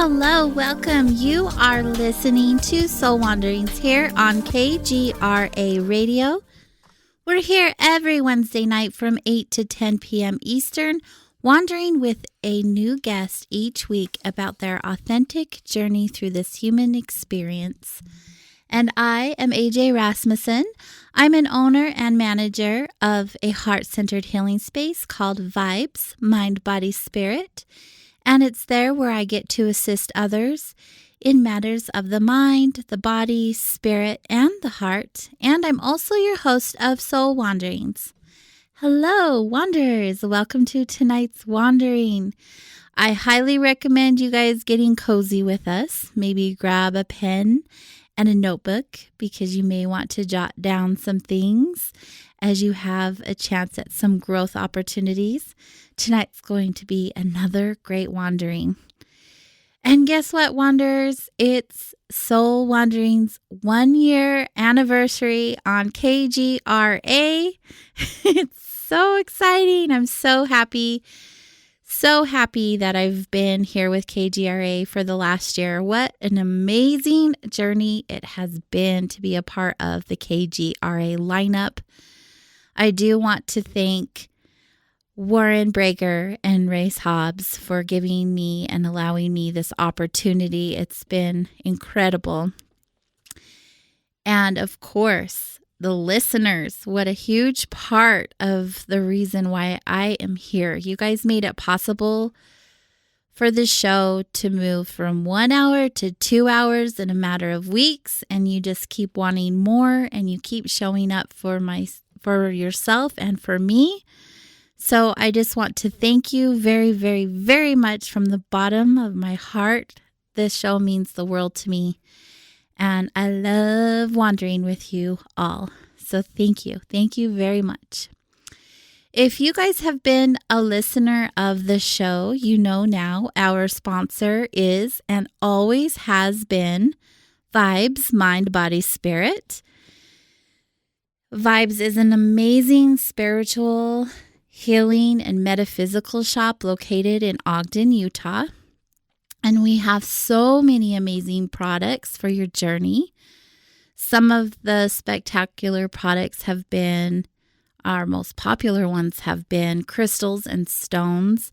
Hello, welcome. You are listening to Soul Wanderings here on KGRA Radio. We're here every Wednesday night from 8 to 10 p.m. Eastern, wandering with a new guest each week about their authentic journey through this human experience. And I am AJ Rasmussen. I'm an owner and manager of a heart-centered healing space called Vibes, Mind, Body, Spirit. And it's there where I get to assist others in matters of the mind, the body, spirit, and the heart. And I'm also your host of Soul Wanderings. Hello, Wanderers. Welcome to tonight's Wandering. I highly recommend you guys getting cozy with us. Maybe grab a pen and a notebook because you may want to jot down some things as you have a chance at some growth opportunities. Tonight's going to be another great wandering. And guess what, Wanderers? It's Soul Wandering's 1-year anniversary on KGRA. It's so exciting. I'm so happy that I've been here with KGRA for the last year. What an amazing journey it has been to be a part of the KGRA lineup. I do want to thank Warren Breaker and Race Hobbs for giving me and allowing me this opportunity. It's been incredible. And of course, the listeners, what a huge part of the reason why I am here. You guys made it possible for the show to move from 1 hour to 2 hours in a matter of weeks. And you just keep wanting more and you keep showing up for yourself and for me. So I just want to thank you very, very, very much from the bottom of my heart. This show means the world to me. And I love wandering with you all. So thank you. Thank you very much. If you guys have been a listener of the show, you know now our sponsor is and always has been Vibes, Mind, Body, Spirit. Vibes is an amazing spiritual healing and metaphysical shop located in Ogden, Utah. And we have so many amazing products for your journey. Some of the spectacular products have been, our most popular ones have been crystals and stones,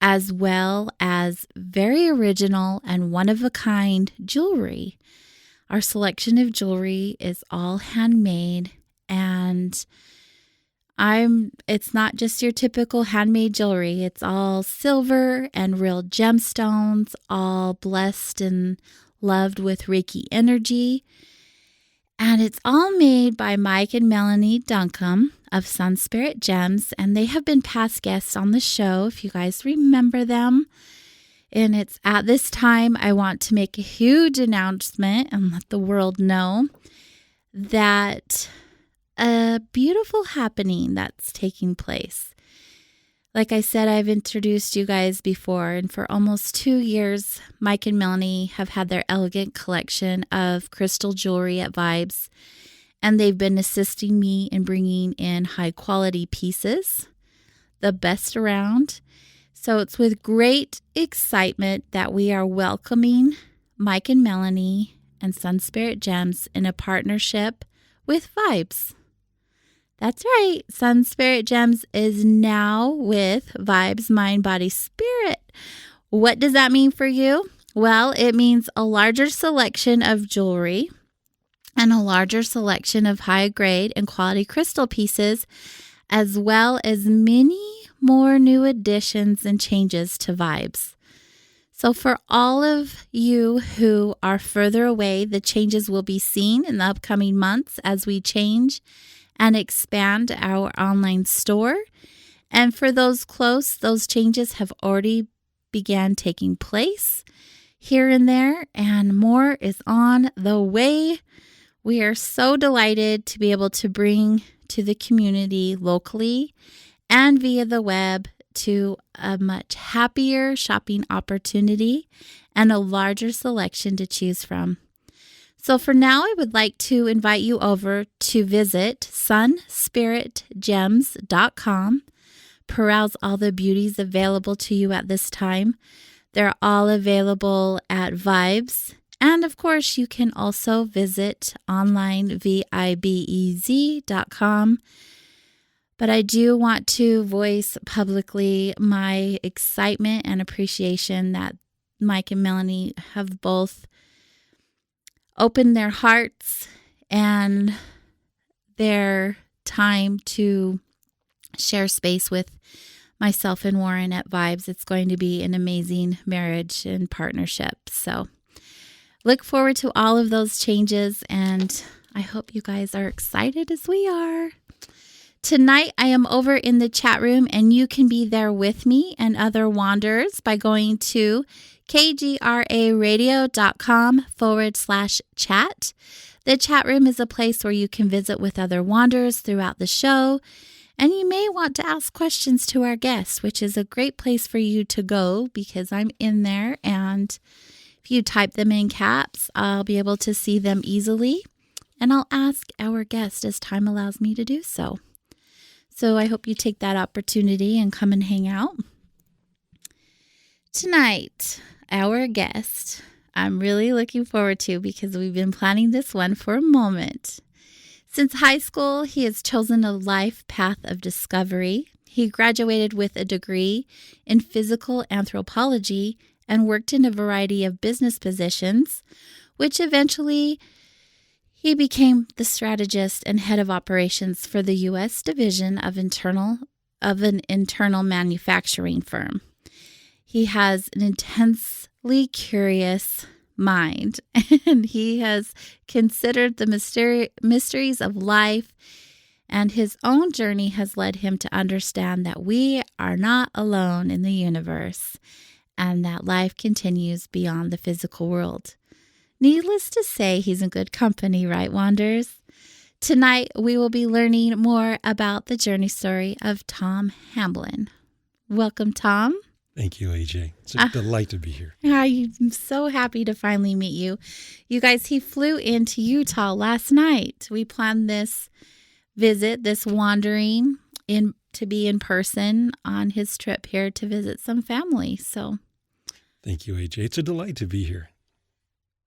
as well as very original and one-of-a-kind jewelry. Our selection of jewelry is all handmade, and it's not just your typical handmade jewelry. It's all silver and real gemstones, all blessed and loved with Reiki energy. And it's all made by Mike and Melanie Duncombe of Sun Spirit Gems. And they have been past guests on the show, if you guys remember them. And it's at this time, I want to make a huge announcement and let the world know that a beautiful happening that's taking place. Like I said, I've introduced you guys before, and for almost 2 years, Mike and Melanie have had their elegant collection of crystal jewelry at Vibes, and they've been assisting me in bringing in high quality pieces, the best around. So it's with great excitement that we are welcoming Mike and Melanie and Sun Spirit Gems in a partnership with Vibes. That's right. Sun Spirit Gems is now with Vibes, Mind, Body, Spirit. What does that mean for you? Well, it means a larger selection of jewelry and a larger selection of high grade and quality crystal pieces, as well as many more new additions and changes to Vibes. So for all of you who are further away, the changes will be seen in the upcoming months as we change and expand our online store. And for those close, those changes have already began taking place here and there, and more is on the way. We are so delighted to be able to bring to the community locally and via the web to a much happier shopping opportunity and a larger selection to choose from. So for now, I would like to invite you over to visit sunspiritgems.com, peruse all the beauties available to you at this time. They're all available at Vibes. And of course, you can also visit online vibez.com. But I do want to voice publicly my excitement and appreciation that Mike and Melanie have both opened their hearts and their time to share space with myself and Warren at Vibes. It's going to be an amazing marriage and partnership. So look forward to all of those changes, and I hope you guys are excited as we are. Tonight, I am over in the chat room, and you can be there with me and other wanderers by going to kgraradio.com/chat. The chat room is a place where you can visit with other wanderers throughout the show, and you may want to ask questions to our guests, which is a great place for you to go because I'm in there, and if you type them in caps, I'll be able to see them easily, and I'll ask our guest as time allows me to do so. So I hope you take that opportunity and come and hang out. Tonight, our guest, I'm really looking forward to because we've been planning this one for a moment. Since high school, he has chosen a life path of discovery. He graduated with a degree in physical anthropology and worked in a variety of business positions, which eventually he became the strategist and head of operations for the U.S. division of an internal manufacturing firm. He has an intensely curious mind, and he has considered the mysteries of life, and his own journey has led him to understand that we are not alone in the universe and that life continues beyond the physical world. Needless to say, he's in good company, right, Wanderers? Tonight, we will be learning more about the journey story of Tom Hamblin. Welcome, Tom. Thank you, AJ. It's a delight to be here. I'm so happy to finally meet you. You guys, he flew into Utah last night. We planned this visit, this wandering to be in person on his trip here to visit some family. So, thank you, AJ. It's a delight to be here.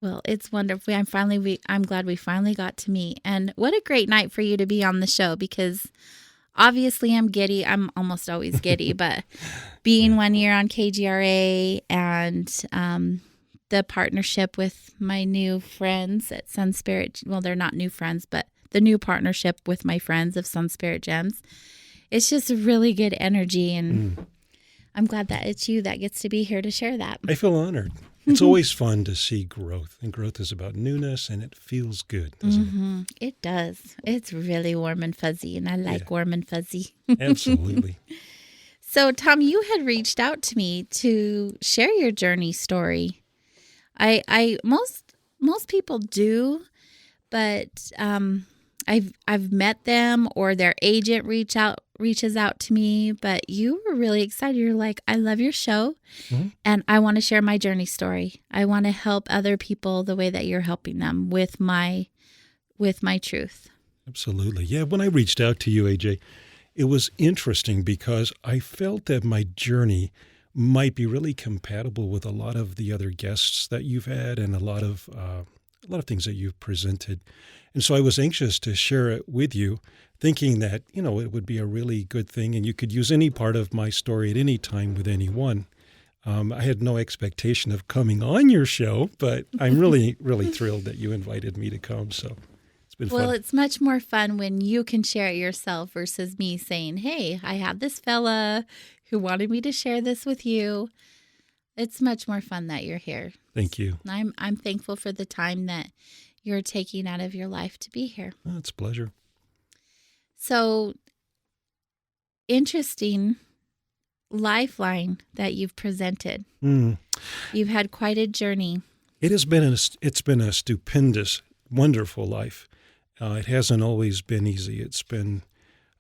Well, it's wonderful. I'm glad we finally got to meet. And what a great night for you to be on the show because obviously I'm giddy. I'm almost always giddy, but being 1 year on KGRA and the partnership with my new friends at Sun Spirit. Well, they're not new friends, but the new partnership with my friends of Sun Spirit Gems. It's just a really good energy. And I'm glad that it's you that gets to be here to share that. I feel honored. It's always fun to see growth, and growth is about newness, and it feels good, doesn't it? It does. It's really warm and fuzzy, and I like warm and fuzzy. Absolutely. So, Tom, you had reached out to me to share your journey story. Most people do, but I've met them or their agent reaches out to me, but you were really excited. You're like, I love your show and I want to share my journey story. I want to help other people the way that you're helping them with my truth. Absolutely. Yeah, when I reached out to you, AJ, it was interesting because I felt that my journey might be really compatible with a lot of the other guests that you've had and a lot of things that you've presented. And so I was anxious to share it with you, thinking that, it would be a really good thing and you could use any part of my story at any time with anyone. I had no expectation of coming on your show, but I'm really, really thrilled that you invited me to come. So it's been fun. Well, it's much more fun when you can share it yourself versus me saying, hey, I have this fella who wanted me to share this with you. It's much more fun that you're here. Thank you. I'm thankful for the time that you're taking out of your life to be here. Oh, it's a pleasure. So, interesting lifeline that you've presented. You've had quite a journey. It's been a stupendous, wonderful life. It hasn't always been easy. It's been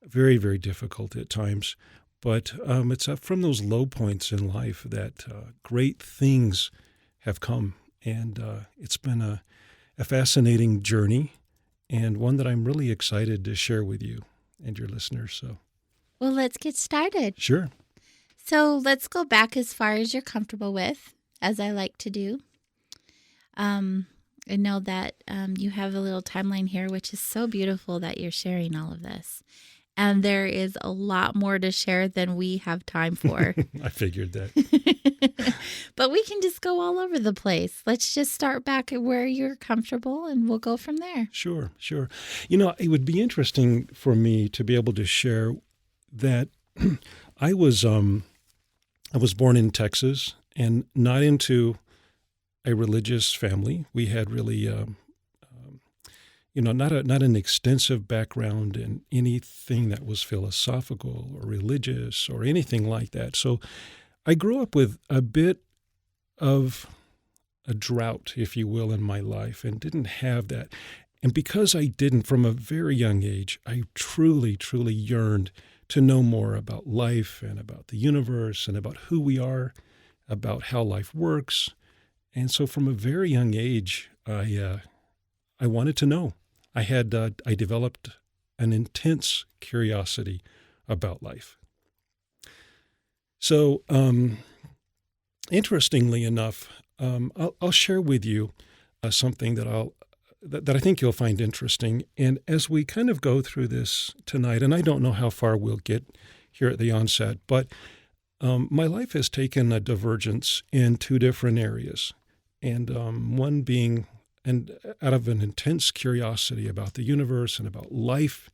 very, very difficult at times. But it's from those low points in life that great things have come. And it's been a fascinating journey and one that I'm really excited to share with you and your listeners. So, well, let's get started. Sure. So let's go back as far as you're comfortable with. as I like to do. I know that you have a little timeline here, which is so beautiful that you're sharing all of this. And there is a lot more to share than we have time for. I figured that. But we can just go all over the place. Let's just start back at where you're comfortable and we'll go from there. Sure. It would be interesting for me to be able to share that I was born in Texas and not into a religious family. We had really not an extensive background in anything that was philosophical or religious or anything like that. So I grew up with a bit of a drought, if you will, in my life and didn't have that. And because I didn't from a very young age, I truly, truly yearned to know more about life and about the universe and about who we are, about how life works. And so from a very young age, I wanted to know. I developed an intense curiosity about life. So, interestingly enough, I'll share with you something that I think you'll find interesting. And as we kind of go through this tonight, and I don't know how far we'll get here at the onset, but my life has taken a divergence in two different areas. And one being out of an intense curiosity about the universe and about life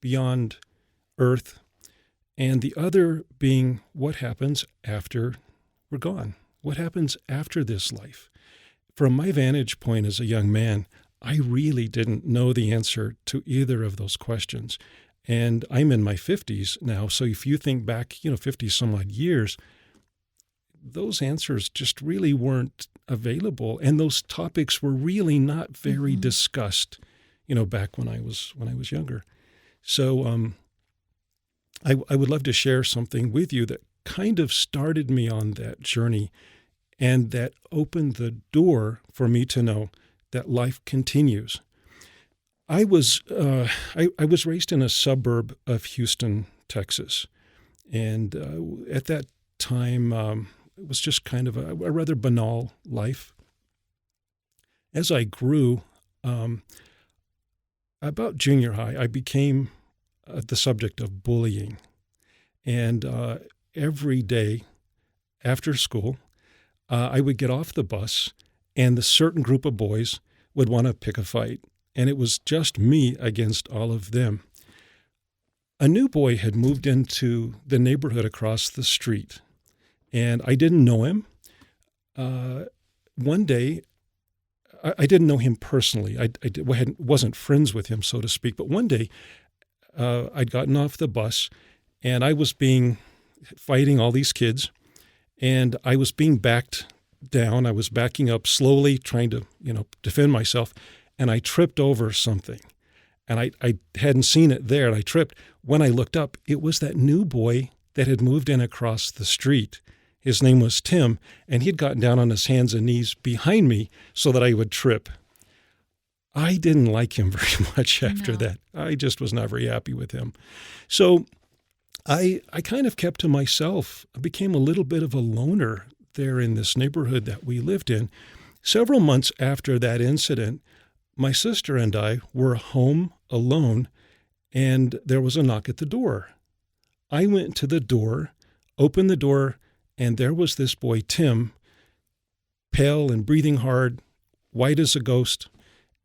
beyond Earth, and the other being what happens after we're gone. What happens after this life? From my vantage point as a young man, I really didn't know the answer to either of those questions. And I'm in my 50s now, so if you think back, 50 some odd years, those answers just really weren't available, and those topics were really not very discussed, back when I was younger. So I would love to share something with you that kind of started me on that journey, and that opened the door for me to know that life continues. I was raised in a suburb of Houston, Texas, and at that time. It was just kind of a rather banal life. As I grew, about junior high, I became the subject of bullying. And every day after school, I would get off the bus, and the certain group of boys would want to pick a fight. And it was just me against all of them. A new boy had moved into the neighborhood across the street. And I didn't know him. One day, I didn't know him personally. I wasn't friends with him, so to speak. But one day, I'd gotten off the bus, and I was fighting all these kids, and I was being backed down. I was backing up slowly, trying to, defend myself, and I tripped over something. And I hadn't seen it there, and I tripped. When I looked up, it was that new boy that had moved in across the street. His name was Tim, and he'd gotten down on his hands and knees behind me so that I would trip. I didn't like him very much after that. I just was not very happy with him. So I kind of kept to myself. I became a little bit of a loner there in this neighborhood that we lived in. Several months after that incident, my sister and I were home alone, and there was a knock at the door. I went to the door, opened the door, and there was this boy, Tim, pale and breathing hard, white as a ghost,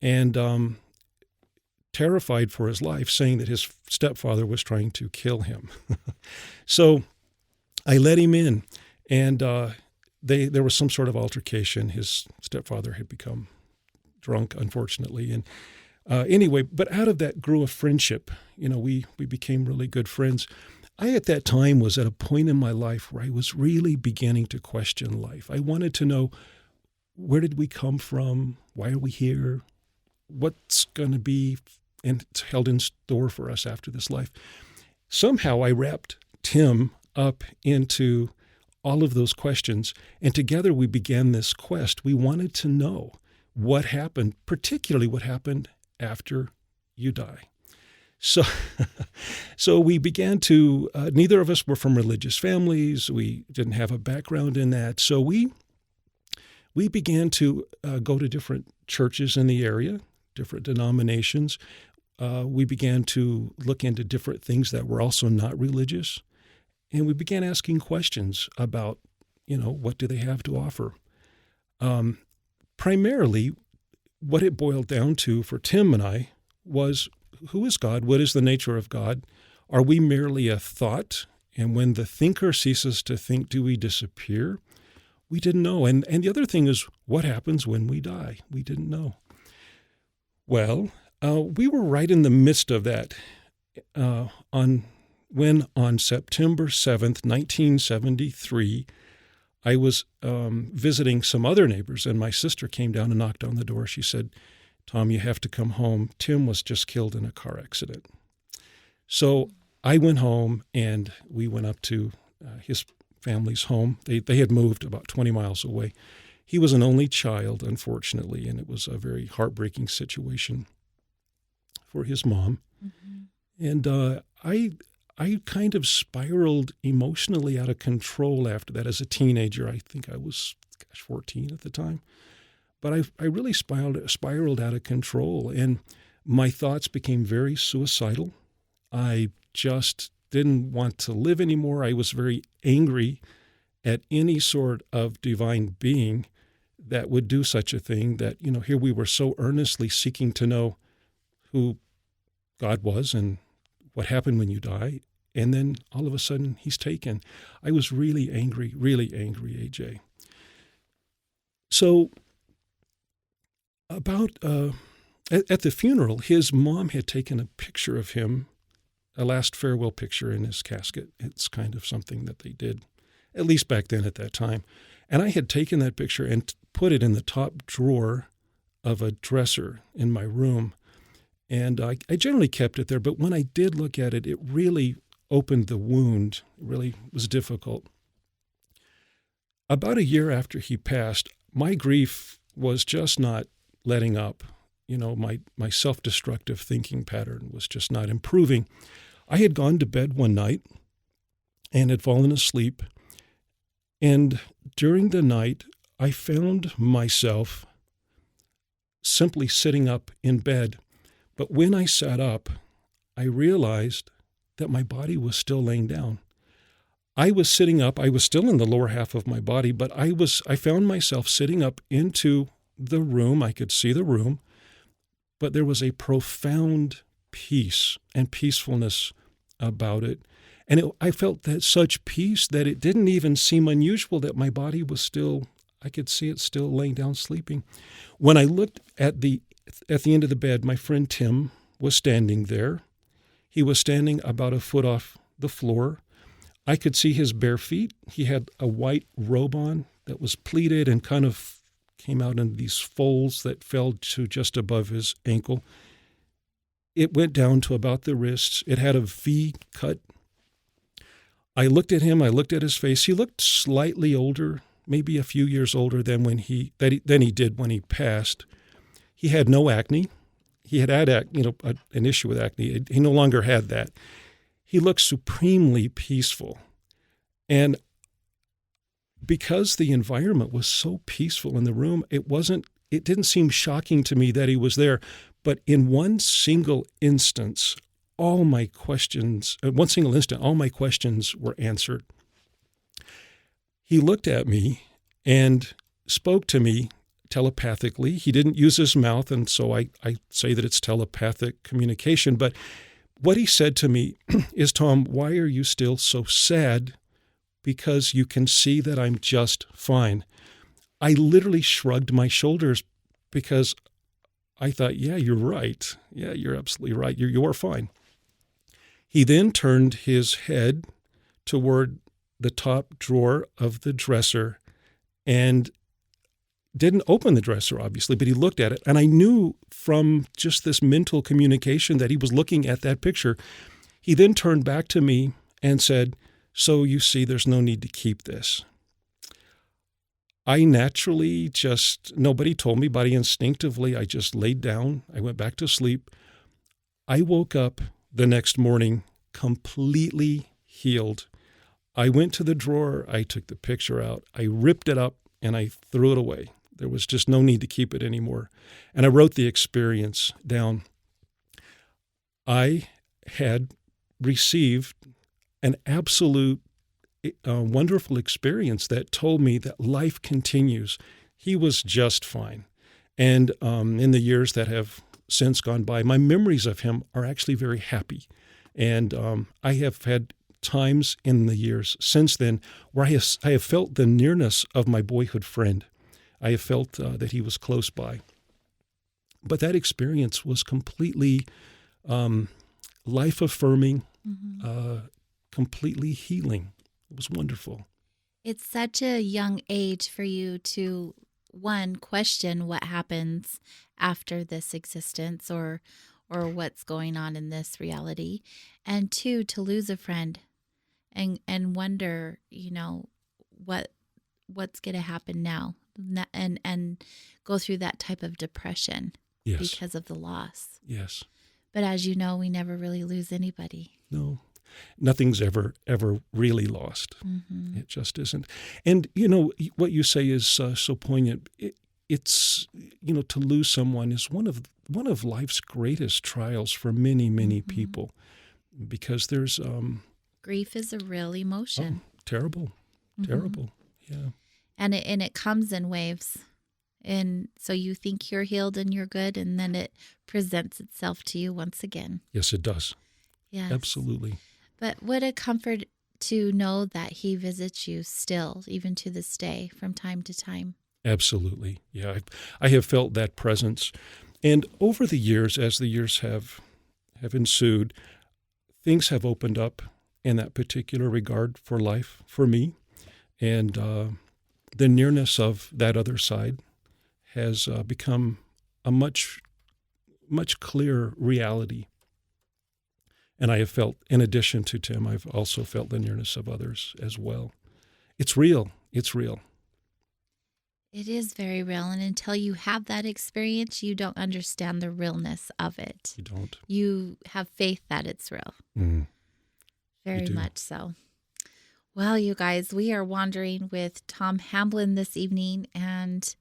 and terrified for his life, saying that his stepfather was trying to kill him. So I let him in, and there was some sort of altercation. His stepfather had become drunk, unfortunately. And anyway, but out of that grew a friendship. We became really good friends. I, at that time, was at a point in my life where I was really beginning to question life. I wanted to know, where did we come from? Why are we here? What's going to be held in store for us after this life? Somehow I wrapped Tim up into all of those questions, and together we began this quest. We wanted to know what happened, particularly what happened after you die. So we began to, neither of us were from religious families. We didn't have a background in that. So we We began to go to different churches in the area, different denominations. We began to look into different things that were also not religious. And we began asking questions about, what do they have to offer? Primarily, what it boiled down to for Tim and I was, who is God? What is the nature of God? Are we merely a thought? And when the thinker ceases to think, do we disappear? We didn't know. And the other thing is, what happens when we die? We didn't know. Well, we were right in the midst of that on September 7th, 1973, I was visiting some other neighbors, and my sister came down and knocked on the door. She said, Tom, you have to come home. Tim was just killed in a car accident. So I went home, and we went up to his family's home. They had moved about 20 miles away. He was an only child, unfortunately, and it was a very heartbreaking situation for his mom. Mm-hmm. And I kind of spiraled emotionally out of control after that as a teenager. I think I was, 14 at the time. But I really spiraled out of control, and my thoughts became very suicidal. I just didn't want to live anymore. I was very angry at any sort of divine being that would do such a thing, that, here we were so earnestly seeking to know who God was and what happened when you die, and then all of a sudden he's taken. I was really angry, AJ. So about at the funeral, his mom had taken a picture of him, a last farewell picture in his casket. It's kind of something that they did, at least back then at that time. And I had taken that picture and put it in the top drawer of a dresser in my room. And I generally kept it there, but when I did look at it, it really opened the wound. It really was difficult. About a year after he passed, my grief was just not letting up. My self-destructive thinking pattern was just not improving. I had gone to bed one night and had fallen asleep. And during the night, I found myself simply sitting up in bed. But when I sat up, I realized that my body was still laying down. I was sitting up. I was still in the lower half of my body, but I found myself sitting up into the room. I could see the room, but there was a profound peace and peacefulness about it. And I felt that such peace that it didn't even seem unusual that my body was still, I could see it still laying down sleeping. When I looked at the end of the bed, my friend Tim was standing there. He was standing about a foot off the floor. I could see his bare feet. He had a white robe on that was pleated and kind of came out in these folds that fell to just above his ankle. It went down to about the wrists. It had a V cut. I looked at him. I looked at his face. He looked slightly older, maybe a few years older than he did when he passed. He had no acne. He had an issue with acne. He no longer had that. He looked supremely peaceful. And because the environment was so peaceful in the room, it didn't seem shocking to me that he was there. But in one single instance, all my questions were answered. He looked at me and spoke to me telepathically. He didn't use his mouth, and so I say that it's telepathic communication. But what he said to me is, Tom, why are you still so sad? Because you can see that I'm just fine. I literally shrugged my shoulders because I thought, yeah, you're right. Yeah, you're absolutely right. You are fine. He then turned his head toward the top drawer of the dresser and didn't open the dresser, obviously, but he looked at it. And I knew from just this mental communication that he was looking at that picture. He then turned back to me and said, so you see, there's no need to keep this. I naturally nobody told me, but instinctively, I just laid down. I went back to sleep. I woke up the next morning completely healed. I went to the drawer. I took the picture out. I ripped it up and I threw it away. There was just no need to keep it anymore. And I wrote the experience down. I had received an absolute wonderful experience that told me that life continues. He was just fine. And in the years that have since gone by, my memories of him are actually very happy. And I have had times in the years since then where I have felt the nearness of my boyhood friend. I have felt that he was close by. But that experience was completely life-affirming, completely healing. It was wonderful. It's such a young age for you to, one, question what happens after this existence or what's going on in this reality, and two, to lose a friend and wonder, what's going to happen now, and go through that type of depression because of the loss. Yes. But as you know, we never really lose anybody. No. Nothing's ever really lost. Mm-hmm. It just isn't. And, what you say is so poignant. It's to lose someone is one of life's greatest trials for many, many people, because there's... grief is a real emotion. Oh, terrible. Yeah. And it comes in waves. And so you think you're healed and you're good, and then it presents itself to you once again. Yes, it does. Yes. Absolutely. But what a comfort to know that he visits you still, even to this day, from time to time. Absolutely. Yeah, I have felt that presence. And over the years, as the years have ensued, things have opened up in that particular regard for life for me. And the nearness of that other side has become a much, much clearer reality. And I have felt, in addition to Tim, I've also felt the nearness of others as well. It's real. It's real. It is very real. And until you have that experience, you don't understand the realness of it. You don't. You have faith that it's real. Mm. Very much so. Well, you guys, we are wandering with Tom Hamblin this evening. And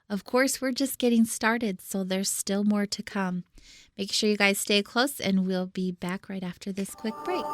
of course, we're just getting started. So there's still more to come. Make sure you guys stay close, and we'll be back right after this quick break.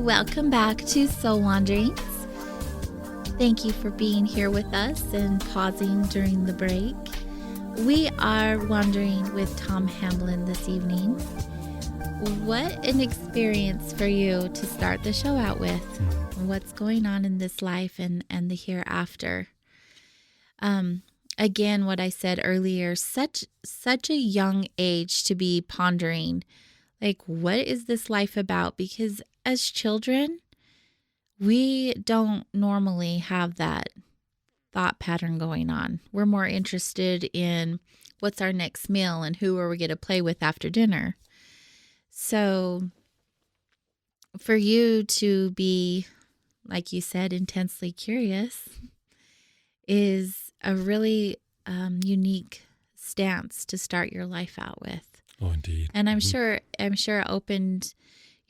Welcome back to Soul Wanderings. Thank you for being here with us and pausing during the break. We are wandering with Tom Hamblin this evening. What an experience for you to start the show out with. What's going on in this life and the hereafter. Again, what I said earlier, such a young age to be pondering, like, what is this life about? Because as children, we don't normally have that thought pattern going on. We're more interested in what's our next meal and who are we going to play with after dinner. So for you to be, like you said, intensely curious is a really unique stance to start your life out with. Oh, indeed. And I'm sure it opened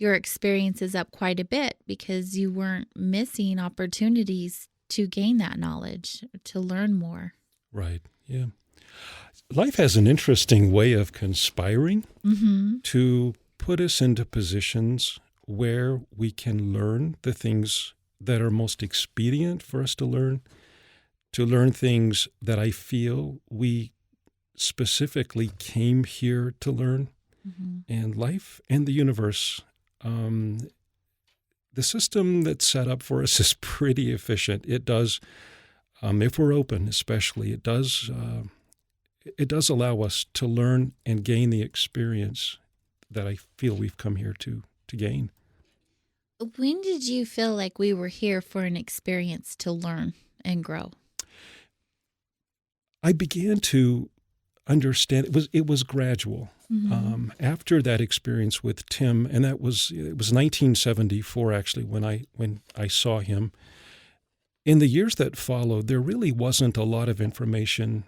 your experiences up quite a bit, because you weren't missing opportunities to gain that knowledge, to learn more. Right. Yeah. Life has an interesting way of conspiring to put us into positions where we can learn the things that are most expedient for us to learn things that I feel we specifically came here to learn. And life and the universe, the system that's set up for us is pretty efficient. It does, if we're open especially, it does allow us to learn and gain the experience that I feel we've come here to gain. When did you feel like we were here for an experience to learn and grow? I began to understand it was gradual. Mm-hmm. After that experience with Tim, and it was 1974 actually when I saw him. In the years that followed, there really wasn't a lot of information,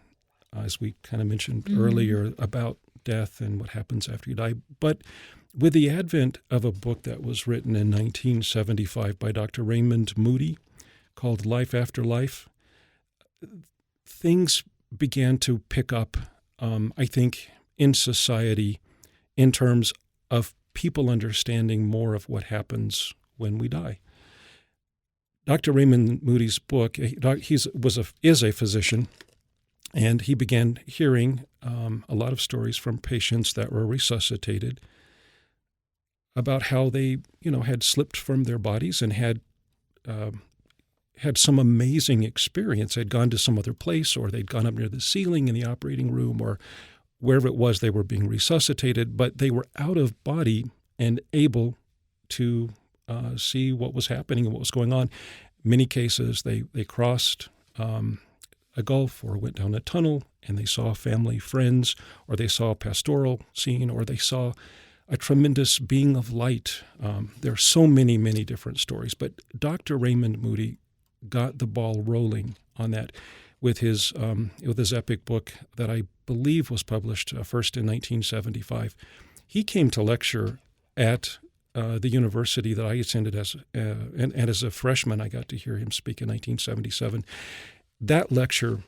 as we kind of mentioned earlier, about death and what happens after you die. But with the advent of a book that was written in 1975 by Dr. Raymond Moody called Life After Life, things began to pick up, I think, in society in terms of people understanding more of what happens when we die. Dr. Raymond Moody's book, is a physician, and he began hearing a lot of stories from patients that were resuscitated about how they, had slipped from their bodies and had some amazing experience. They'd gone to some other place, or they'd gone up near the ceiling in the operating room, or wherever it was they were being resuscitated, but they were out of body and able to see what was happening and what was going on. In many cases, they crossed a gulf or went down a tunnel, and they saw family, friends, or they saw a pastoral scene, or they saw a tremendous being of light. There are so many, many different stories. But Dr. Raymond Moody got the ball rolling on that with his epic book that I believe was published first in 1975. He came to lecture at the university that I attended and as a freshman, I got to hear him speak in 1977. That lecture,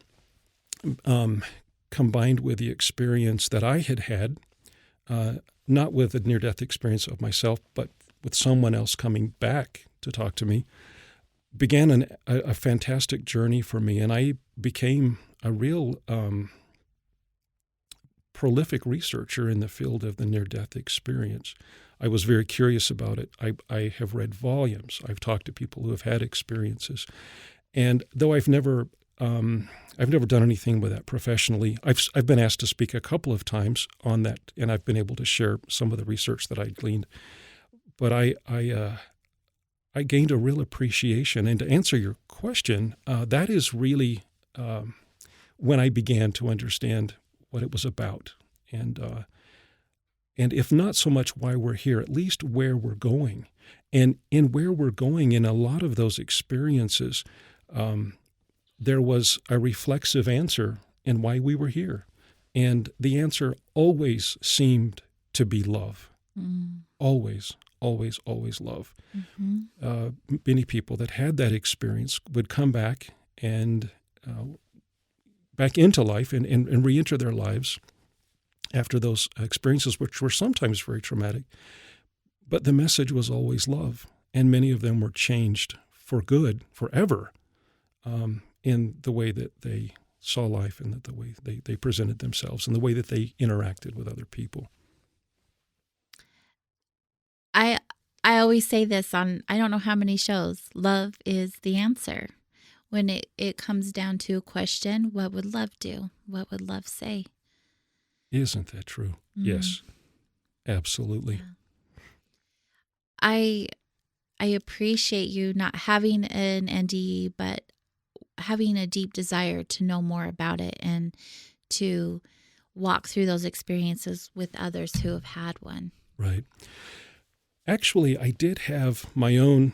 combined with the experience that I had, not with a near-death experience of myself, but with someone else coming back to talk to me, began a fantastic journey for me, and I became a real prolific researcher in the field of the near-death experience. I was very curious about it. I have read volumes. I've talked to people who have had experiences, and though I've never done anything with that professionally, I've been asked to speak a couple of times on that, and I've been able to share some of the research that I gleaned. But I gained a real appreciation. And to answer your question, that is really when I began to understand what it was about. And if not so much why we're here, at least where we're going. And in where we're going, in a lot of those experiences, there was a reflexive answer in why we were here. And the answer always seemed to be love. Always, always, always love. Mm-hmm. Many people that had that experience would come back and back into life and reenter their lives after those experiences, which were sometimes very traumatic. But the message was always love. And many of them were changed for good, forever, in the way that they saw life and the way they presented themselves and the way that they interacted with other people. I always say this on I don't know how many shows. Love is the answer. When it comes down to a question, what would love do? What would love say? Isn't that true? Mm. Yes, absolutely. Yeah. I appreciate you not having an NDE, but having a deep desire to know more about it and to walk through those experiences with others who have had one. Right. Actually, I did have my own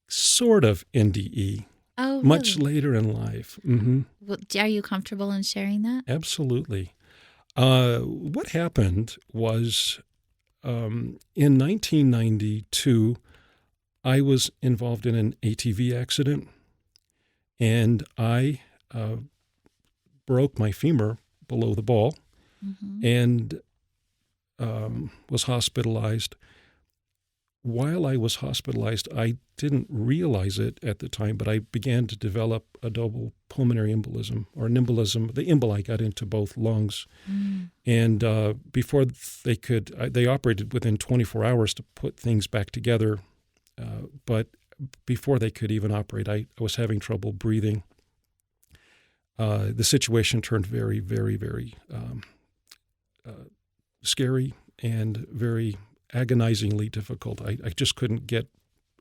sort of NDE. Oh, really? Much later in life. Mm-hmm. Well, are you comfortable in sharing that? Absolutely. What happened was in 1992, I was involved in an ATV accident, and I broke my femur below the ball and was hospitalized. While I was hospitalized, I didn't realize it at the time, but I began to develop a double pulmonary embolism, or an embolism. The emboli got into both lungs. And before they operated within 24 hours to put things back together. But before they could even operate, I was having trouble breathing. The situation turned very, very, very scary. and very agonizingly difficult. I just couldn't get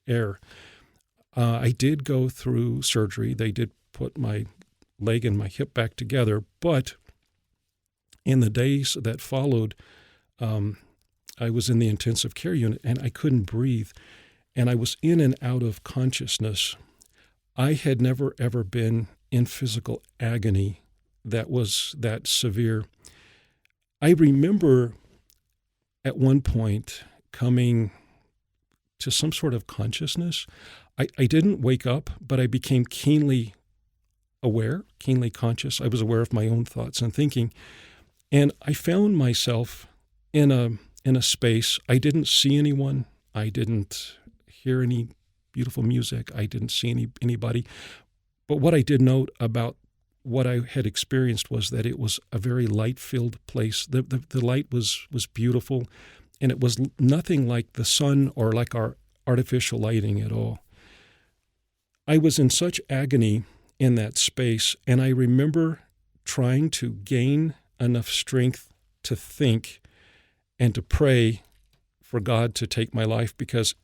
air. I did go through surgery. They did put my leg and my hip back together, but in the days that followed, I was in the intensive care unit and I couldn't breathe, and I was in and out of consciousness. I had never, ever been in physical agony that was that severe. I remember at one point coming to some sort of consciousness. I didn't wake up, but I became keenly aware, keenly conscious. I was aware of my own thoughts and thinking. And I found myself in a space. I didn't see anyone. I didn't hear any beautiful music. I didn't see anybody. But what I did note about what I had experienced was that it was a very light-filled place. The light was beautiful, and it was nothing like the sun or like our artificial lighting at all. I was in such agony in that space, and I remember trying to gain enough strength to think and to pray for God to take my life, because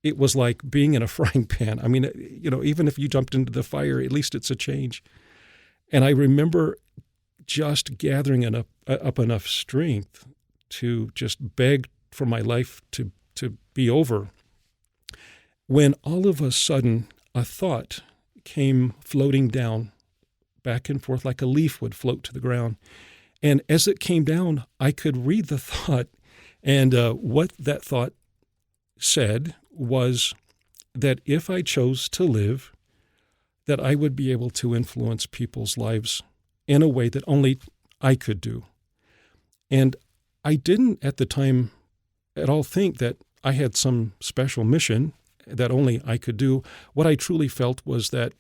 it was like being in a frying pan. I mean, even if you jumped into the fire, at least it's a change. And I remember just gathering up enough strength to just beg for my life to be over, when all of a sudden a thought came floating down, back and forth like a leaf would float to the ground. And as it came down, I could read the thought. And what that thought said was that if I chose to live, that I would be able to influence people's lives in a way that only I could do. And I didn't at the time at all think that I had some special mission that only I could do. What I truly felt was that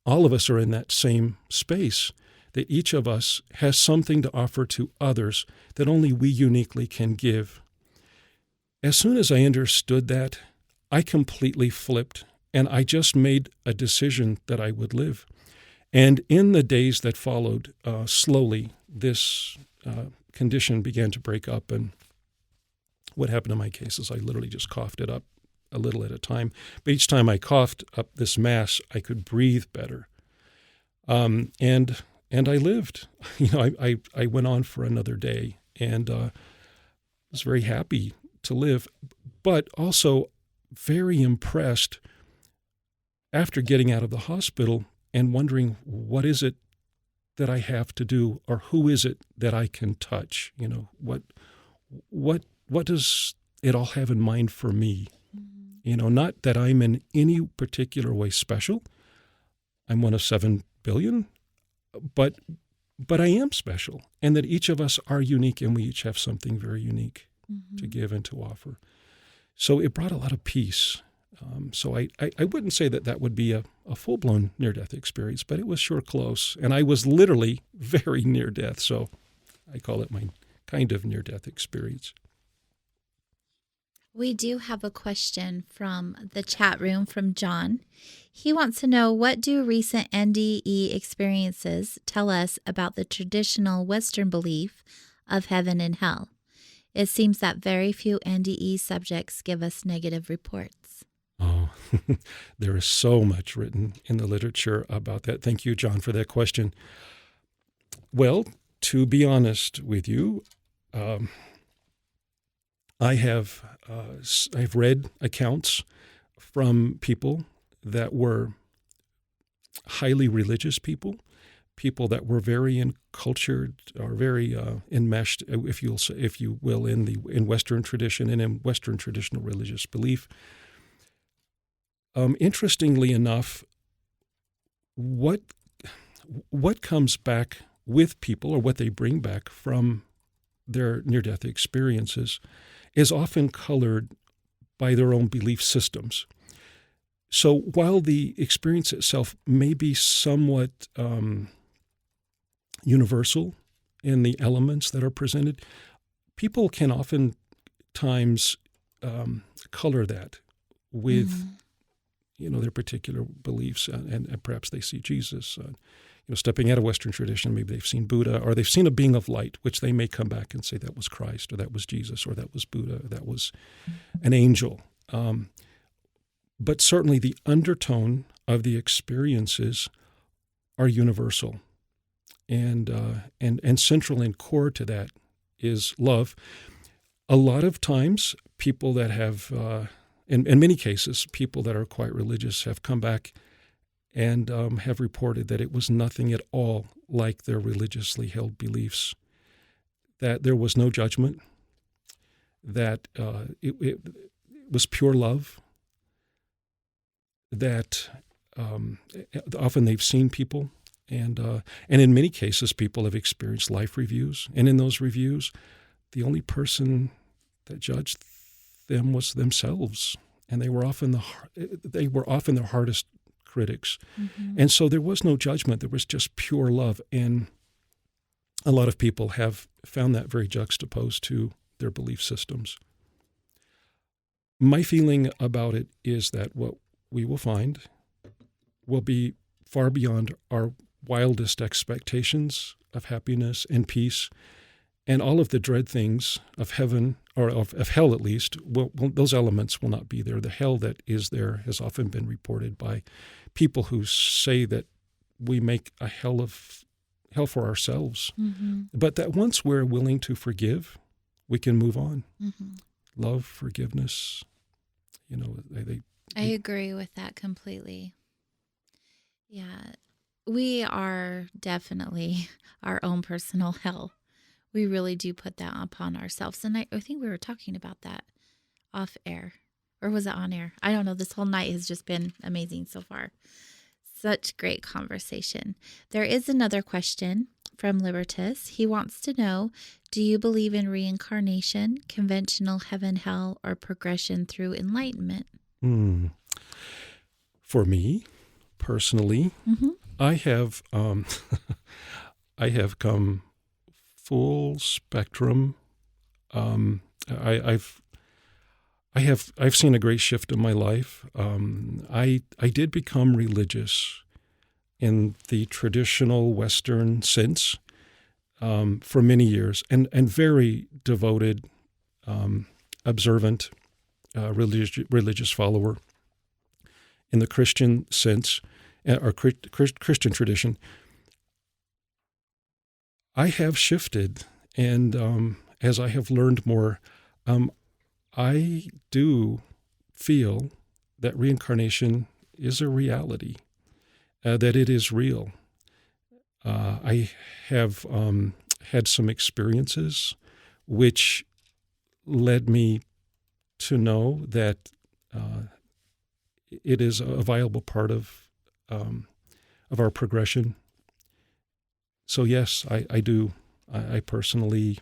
all of us are in that same space, that each of us has something to offer to others that only we uniquely can give. As soon as I understood that, I completely flipped, and I just made a decision that I would live. And in the days that followed, slowly, this condition began to break up. And what happened in my case is I literally just coughed it up a little at a time. But each time I coughed up this mass, I could breathe better. And I lived. I went on for another day, and was very happy to live, but also very impressed after getting out of the hospital and wondering, what is it that I have to do, or who is it that I can touch? What does it all have in mind for me? Not that I'm in any particular way special. I'm one of 7 billion, but I am special, and that each of us are unique, and we each have something very unique to give and to offer. So it brought a lot of peace. So I wouldn't say that would be a full-blown near-death experience, but it was sure close. And I was literally very near death, so I call it my kind of near-death experience. We do have a question from the chat room from John. He wants to know, what do recent NDE experiences tell us about the traditional Western belief of heaven and hell? It seems that very few NDE subjects give us negative reports. Oh, there is so much written in the literature about that. Thank you, John, for that question. Well, to be honest with you, I've read accounts from people that were highly religious people that were very encultured or very enmeshed, if you will, in Western tradition and in Western traditional religious belief. Interestingly enough, what comes back with people, or what they bring back from their near-death experiences, is often colored by their own belief systems. So while the experience itself may be somewhat universal in the elements that are presented, people can oftentimes color that with their particular beliefs, and perhaps they see Jesus stepping out of Western tradition, maybe they've seen Buddha, or they've seen a being of light, which they may come back and say that was Christ, or that was Jesus, or that was Buddha, or that was an angel. But certainly the undertone of the experiences are universal, and central and core to that is love. A lot of times, people that have, in many cases, people that are quite religious have come back and have reported that it was nothing at all like their religiously held beliefs, that there was no judgment, that it was pure love, that often they've seen people, and in many cases, people have experienced life reviews, and in those reviews, the only person that judged them was themselves, and they were often the hardest critics. Mm-hmm. And so there was no judgment. There was just pure love. And a lot of people have found that very juxtaposed to their belief systems. My feeling about it is that what we will find will be far beyond our wildest expectations of happiness and peace, and all of the dread things of heaven, or of hell at least, those elements will not be there. The hell that is there has often been reported by people who say that we make a hell for ourselves. Mm-hmm. But that once we're willing to forgive, we can move on. Mm-hmm. Love, forgiveness, I agree with that completely. Yeah, we are definitely our own personal hell. We really do put that upon ourselves. And I think we were talking about that off air. Or was it on air? I don't know. This whole night has just been amazing so far. Such great conversation. There is another question from Libertas. He wants to know, do you believe in reincarnation, conventional heaven, hell, or progression through enlightenment? For me, personally, mm-hmm. I have come full spectrum. I've seen a great shift in my life. I did become religious in the traditional Western sense for many years, and very devoted, observant, religious follower in the Christian sense, or Christian tradition. I have shifted, and as I have learned more, I do feel that reincarnation is a reality, that it is real. I have had some experiences which led me to know that it is a viable part of our progression. So yes, I do. I personally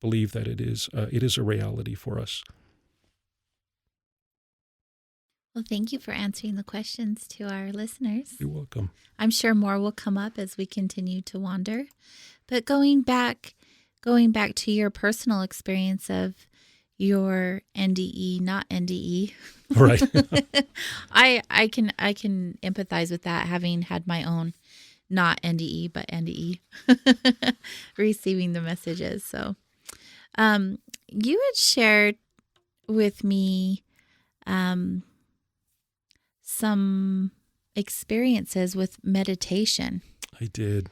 believe that it is a reality for us. Well, thank you for answering the questions to our listeners. You're welcome. I'm sure more will come up as we continue to wander. But going back to your personal experience of your NDE, not NDE. Right. I can empathize with that, having had my own not NDE, but NDE, receiving the messages. So you had shared with me some experiences with meditation. I did.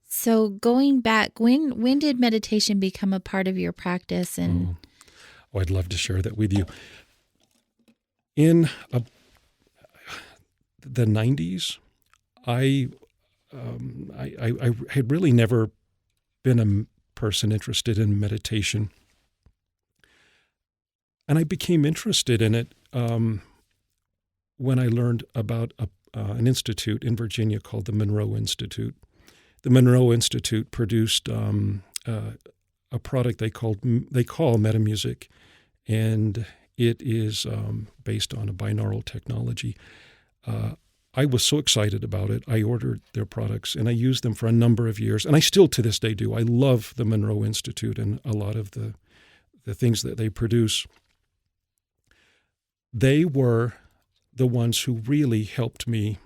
So going back, when did meditation become a part of your practice? And I'd love to share that with you. In the 90s, I had really never been a person interested in meditation. And I became interested in it when I learned about an institute in Virginia called the Monroe Institute. The Monroe Institute produced a product they call Metamusic, and it is based on a binaural technology. I was so excited about it. I ordered their products, and I used them for a number of years, and I still to this day do. I love the Monroe Institute and a lot of the things that they produce. They were the ones who really helped me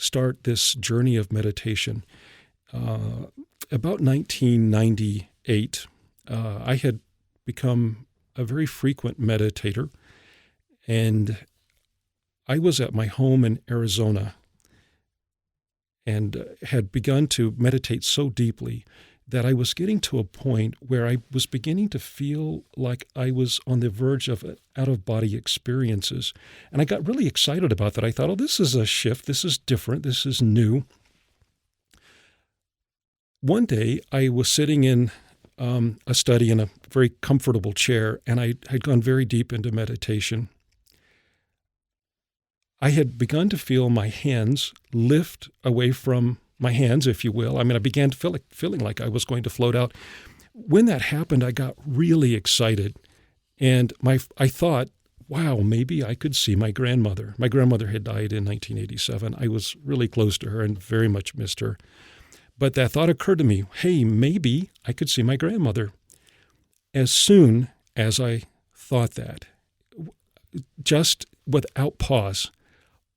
start this journey of meditation. About 1998, I had become a very frequent meditator, and I was at my home in Arizona and had begun to meditate so deeply that I was getting to a point where I was beginning to feel like I was on the verge of out-of-body experiences. And I got really excited about that. I thought, oh, this is a shift. This is different. This is new. One day, I was sitting in a study in a very comfortable chair, and I had gone very deep into meditation. I had begun to feel my hands lift away from my hands, if you will. I mean, I began feeling like I was going to float out. When that happened, I got really excited. And I thought, wow, maybe I could see my grandmother. My grandmother had died in 1987. I was really close to her and very much missed her. But that thought occurred to me, hey, maybe I could see my grandmother. As soon as I thought that, just without pause,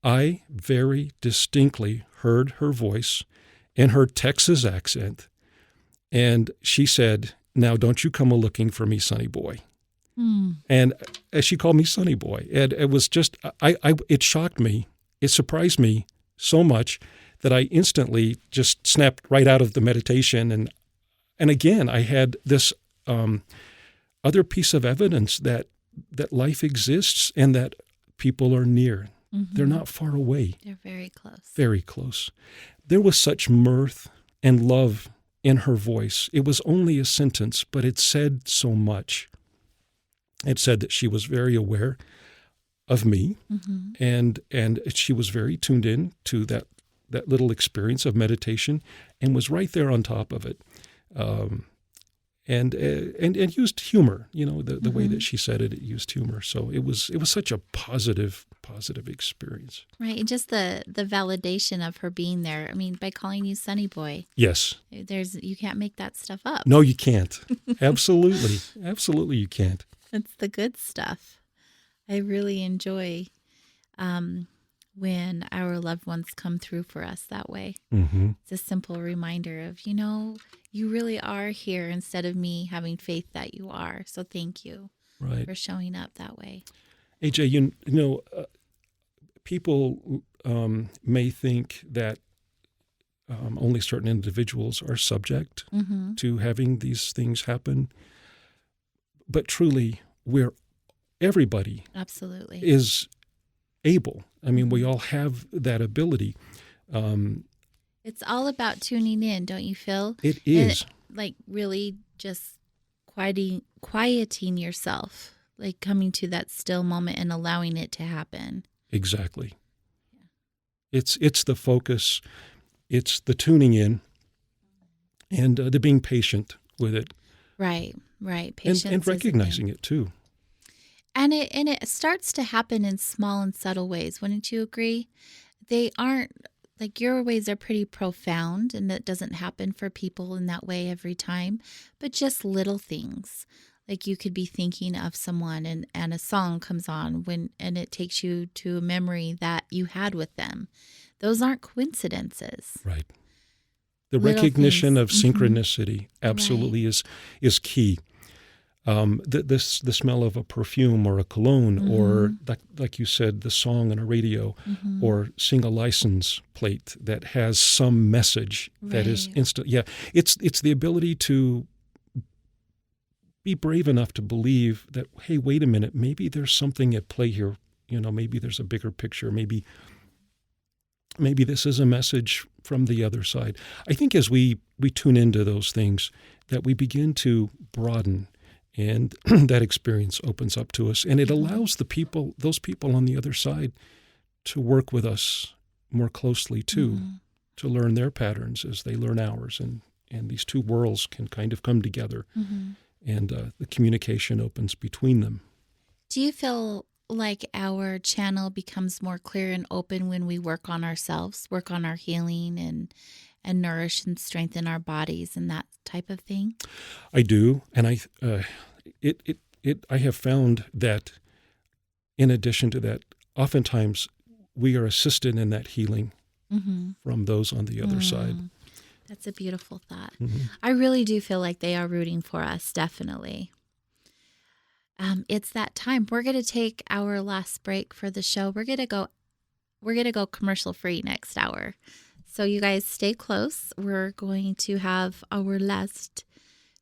I very distinctly heard her voice in her Texas accent, and she said, "Now don't you come a-looking for me, sonny boy." And she called me sonny boy. And it was just, it shocked me. It surprised me so much that I instantly just snapped right out of the meditation. And again, I had this other piece of evidence that life exists and that people are near. Mm-hmm. They're not far away. They're very close. Very close. There was such mirth and love in her voice. It was only a sentence, but it said so much. It said that she was very aware of me, and she was very tuned in to that little experience of meditation, and was right there on top of it, and used humor. You know, the way that she said it used humor. So it was such a positive experience. Right, and just the validation of her being there. I mean, by calling you Sonny Boy. Yes. You can't make that stuff up. No, you can't. Absolutely you can't. It's the good stuff. I really enjoy when our loved ones come through for us that way. Mm-hmm. It's a simple reminder of, you really are here instead of me having faith that you are. So thank you for showing up that way. AJ, people may think that only certain individuals are subject to having these things happen. But truly, everybody absolutely is able. I mean, we all have that ability. It's all about tuning in, don't you feel? It is. Like really just quieting yourself, like coming to that still moment and allowing it to happen. Exactly. Yeah. It's the focus. It's the tuning in and the being patient with it. Right. Patience and recognizing it too. And it starts to happen in small and subtle ways. Wouldn't you agree? They aren't, like, your ways are pretty profound, and that doesn't happen for people in that way every time, but just little things. Like you could be thinking of someone and a song comes on and it takes you to a memory that you had with them. Those aren't coincidences. Right. The recognition of synchronicity absolutely is key. The smell of a perfume or a cologne or, like you said, the song on a radio or seeing a license plate that has some message that is instant. Yeah, it's the ability to be brave enough to believe that, hey, wait a minute, maybe there's something at play here. Maybe there's a bigger picture. Maybe this is a message from the other side. I think as we tune into those things, that we begin to broaden. And that experience opens up to us, and it allows those people on the other side to work with us more closely too, to learn their patterns as they learn ours, and these two worlds can kind of come together, and the communication opens between them. Do you feel like our channel becomes more clear and open when we work on ourselves, work on our healing and nourish and strengthen our bodies and that type of thing? I do, and I have found that in addition to that, oftentimes we are assisted in that healing from those on the other side. That's a beautiful thought. Mm-hmm. I really do feel like they are rooting for us, definitely. It's that time. We're going to take our last break for the show. We're going to go commercial free next hour. So you guys stay close. We're going to have our last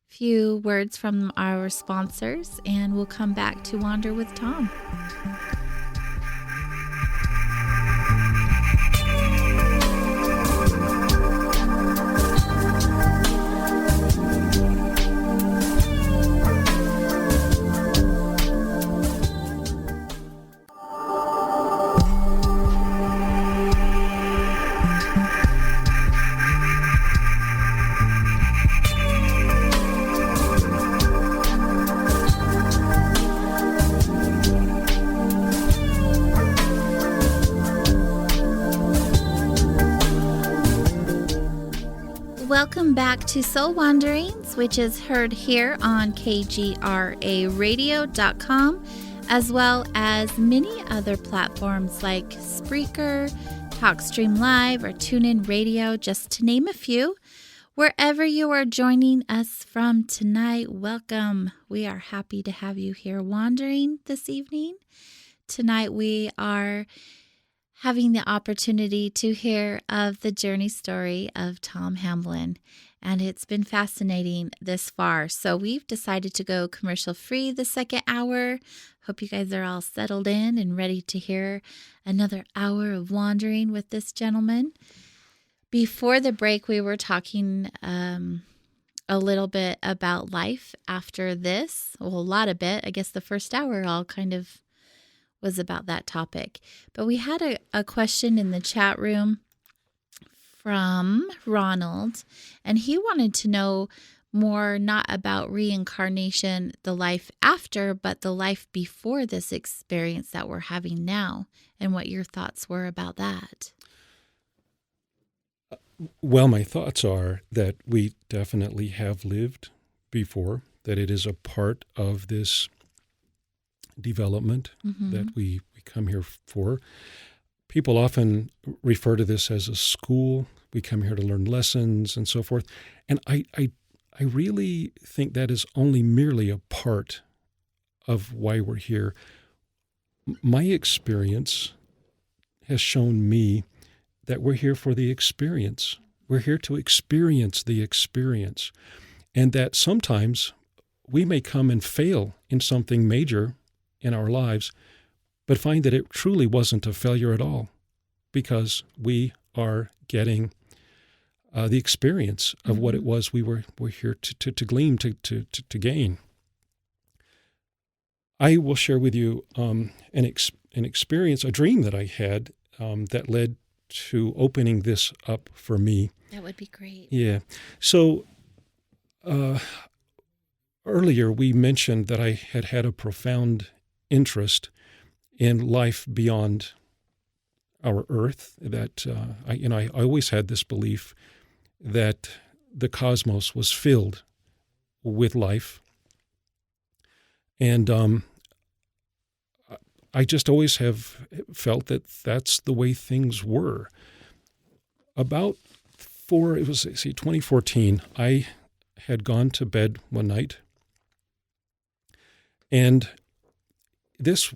few words from our sponsors, and we'll come back to Wander with Tom. Welcome back to Soul Wanderings, which is heard here on kgraradio.com, as well as many other platforms like Spreaker, TalkStream Live, or TuneIn Radio, just to name a few. Wherever you are joining us from tonight, welcome. We are happy to have you here wandering this evening. Tonight we are having the opportunity to hear of the journey story of Tom Hamblin, and it's been fascinating this far. So we've decided to go commercial free the second hour. Hope you guys are all settled in and ready to hear another hour of wandering with this gentleman. Before the break, we were talking a little bit about life after this. Well, a lot of it. I guess the first hour all kind of was about that topic. But we had a question in the chat room from Ronald, and he wanted to know more, not about reincarnation, the life after, but the life before this experience that we're having now, and what your thoughts were about that. Well, my thoughts are that we definitely have lived before, that it is a part of this development that we come here for. People often refer to this as a school. We come here to learn lessons and so forth. And I really think that is only merely a part of why we're here. My experience has shown me that we're here for the experience. We're here to experience the experience. And that sometimes we may come and fail in something major in our lives, but find that it truly wasn't a failure at all, because we are getting the experience of what it was we're here to glean, to gain. I will share with you an experience, a dream that I had that led to opening this up for me. That would be great. Yeah. So earlier we mentioned that I had a profound interest in life beyond our earth, that I always had this belief that the cosmos was filled with life. And I just always have felt that that's the way things were. About 2014, I had gone to bed one night, and this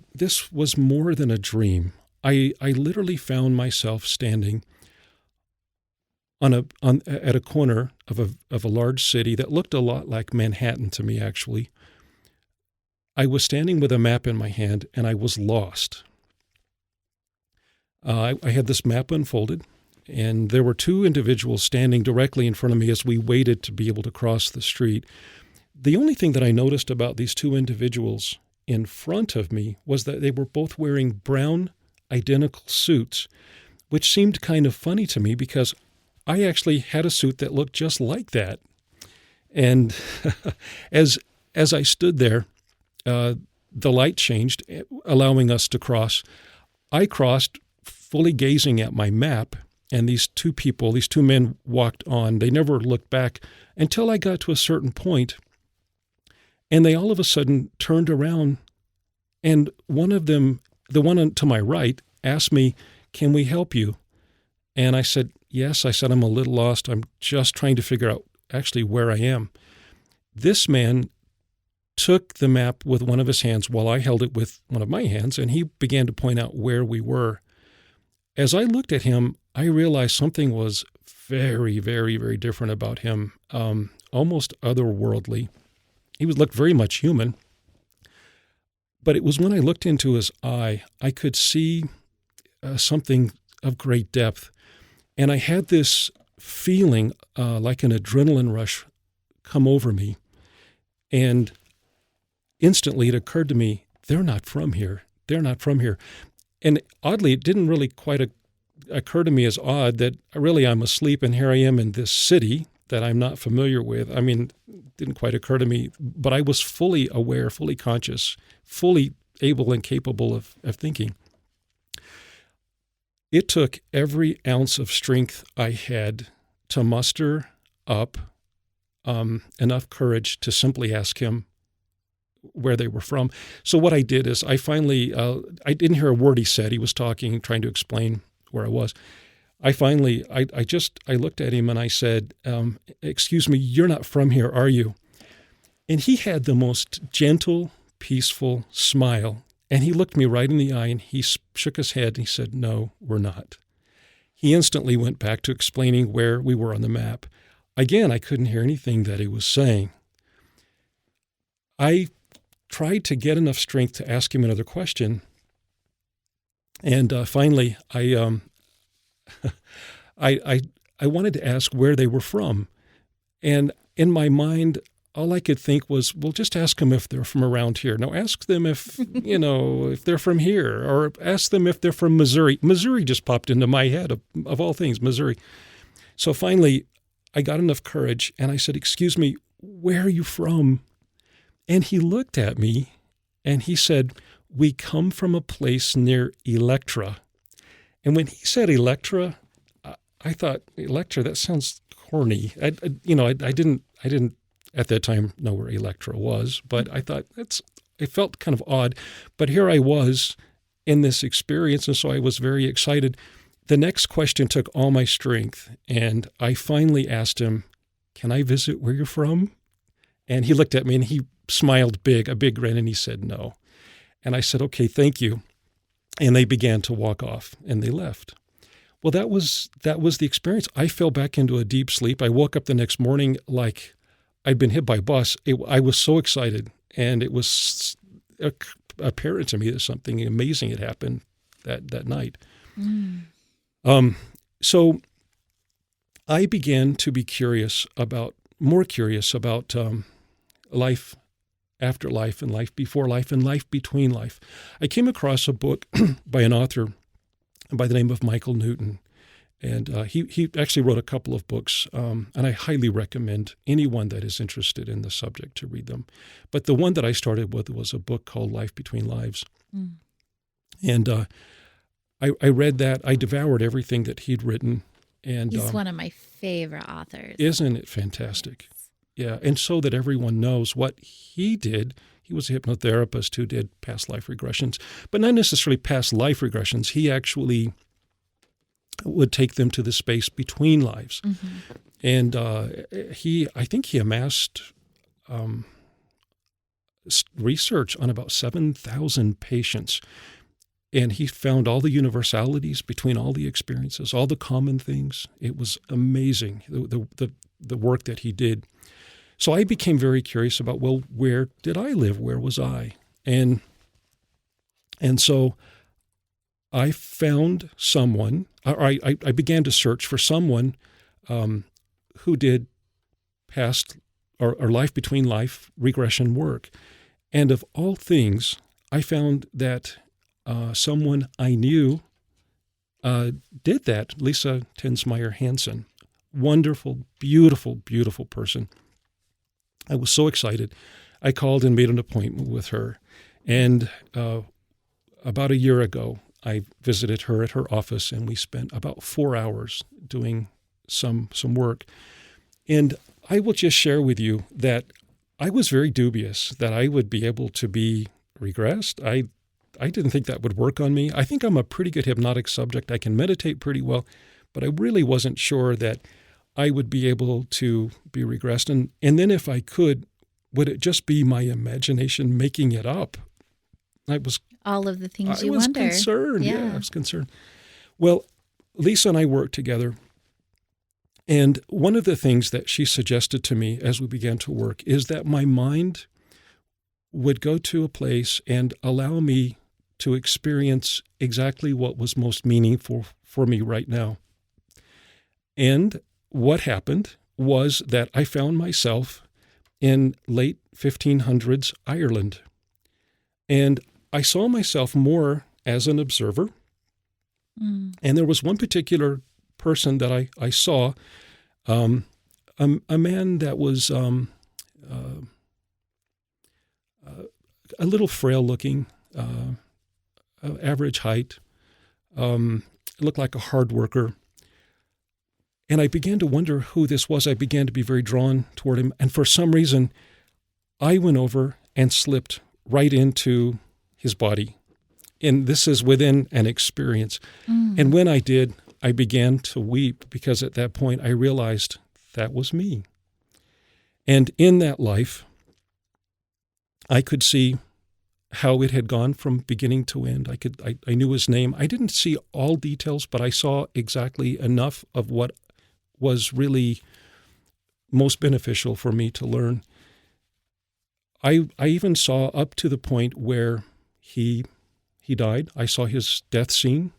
was more than a dream. I literally found myself standing at a corner of a large city that looked a lot like Manhattan to me, actually. I was standing with a map in my hand, and I was lost. I had this map unfolded, and there were two individuals standing directly in front of me as we waited to be able to cross the street. The only thing that I noticed about these two individuals in front of me was that they were both wearing brown, identical suits, which seemed kind of funny to me because I actually had a suit that looked just like that. And as I stood there, the light changed, allowing us to cross. I crossed, fully gazing at my map, and these two men walked on. They never looked back until I got to a certain point, and they all of a sudden turned around, and one of them, the one to my right, asked me, "Can we help you?" And I said, yes. I said, I'm a little lost. I'm just trying to figure out actually where I am. This man took the map with one of his hands while I held it with one of my hands, and he began to point out where we were. As I looked at him, I realized something was very, very, very different about him, almost otherworldly. He looked very much human. But it was when I looked into his eye, I could see something of great depth. And I had this feeling like an adrenaline rush come over me. And instantly it occurred to me, they're not from here. They're not from here. And oddly, it didn't really quite occur to me as odd that really I'm asleep and here I am in this city that I'm not familiar with. I mean, it didn't quite occur to me, but I was fully aware, fully conscious, fully able and capable of thinking. It took every ounce of strength I had to muster up enough courage to simply ask him where they were from. So what I did is I finally, I didn't hear a word he said. He was talking, trying to explain where I was. I looked at him and I said, excuse me, you're not from here, are you? And he had the most gentle, peaceful smile. And he looked me right in the eye and he shook his head and he said, no, we're not. He instantly went back to explaining where we were on the map. Again, I couldn't hear anything that he was saying. I tried to get enough strength to ask him another question. And finally, I wanted to ask where they were from. And in my mind, all I could think was, well, just ask them if they're from around here. Now ask them if, if they're from here, or ask them if they're from Missouri. Missouri just popped into my head, of all things, Missouri. So finally, I got enough courage and I said, excuse me, where are you from? And he looked at me and he said, we come from a place near Electra. And when he said Electra, I thought, Electra, that sounds corny. I didn't at that time know where Electra was, but I thought it felt kind of odd. But here I was in this experience, and so I was very excited. The next question took all my strength, and I finally asked him, can I visit where you're from? And he looked at me and he smiled a big grin, and he said no. And I said, okay, thank you. And they began to walk off, and they left. Well, that was the experience. I fell back into a deep sleep. I woke up the next morning like I'd been hit by a bus. I was so excited, and it was apparent to me that something amazing had happened that night. So I began to be more curious about life after life and life before life and life between life. I came across a book by an author by the name of Michael Newton. And he actually wrote a couple of books, and I highly recommend anyone that is interested in the subject to read them. But the one that I started with was a book called Life Between Lives. And I read that. I devoured everything that he'd written. And he's one of my favorite authors. Isn't it fantastic? Yes. Yeah, and so that everyone knows what he did. He was a hypnotherapist who did past life regressions, but not necessarily past life regressions. He actually would take them to the space between lives. And I think he amassed research on about 7,000 patients. And he found all the universalities between all the experiences, all the common things. It was amazing, the work that he did. So I became very curious about, well, where did I live? Where was I? And so I found someone, or I began to search for someone who did past or life between life regression work. And of all things, I found that someone I knew did that, Lisa Tensmeyer Hansen. Wonderful, beautiful, beautiful person. I was so excited. I called and made an appointment with her. And about a year ago, I visited her at her office, and we spent about 4 hours doing some work. And I will just share with you that I was very dubious that I would be able to be regressed. I didn't think that would work on me. I think I'm a pretty good hypnotic subject. I can meditate pretty well, but I really wasn't sure that I would be able to be regressed. And then if I could, would it just be my imagination making it up? All of the things I you was wonder. concerned. Yeah, I was concerned. Well, Lisa and I worked together. And one of the things that she suggested to me as we began to work is that my mind would go to a place and allow me to experience exactly what was most meaningful for me right now. And what happened was that I found myself in late 1500s Ireland. And I saw myself more as an observer. And there was one particular person that I saw, a man that was a little frail looking, average height, looked like a hard worker. And I began to wonder who this was. I began to be very drawn toward him. And for some reason, I went over and slipped right into his body. And this is within an experience. And when I did, I began to weep because at that point I realized that was me. And in that life, I could see how it had gone from beginning to end. I knew his name. I didn't see all details, but I saw exactly enough of what was really most beneficial for me to learn. I even saw up to the point where he died. I saw his death scene.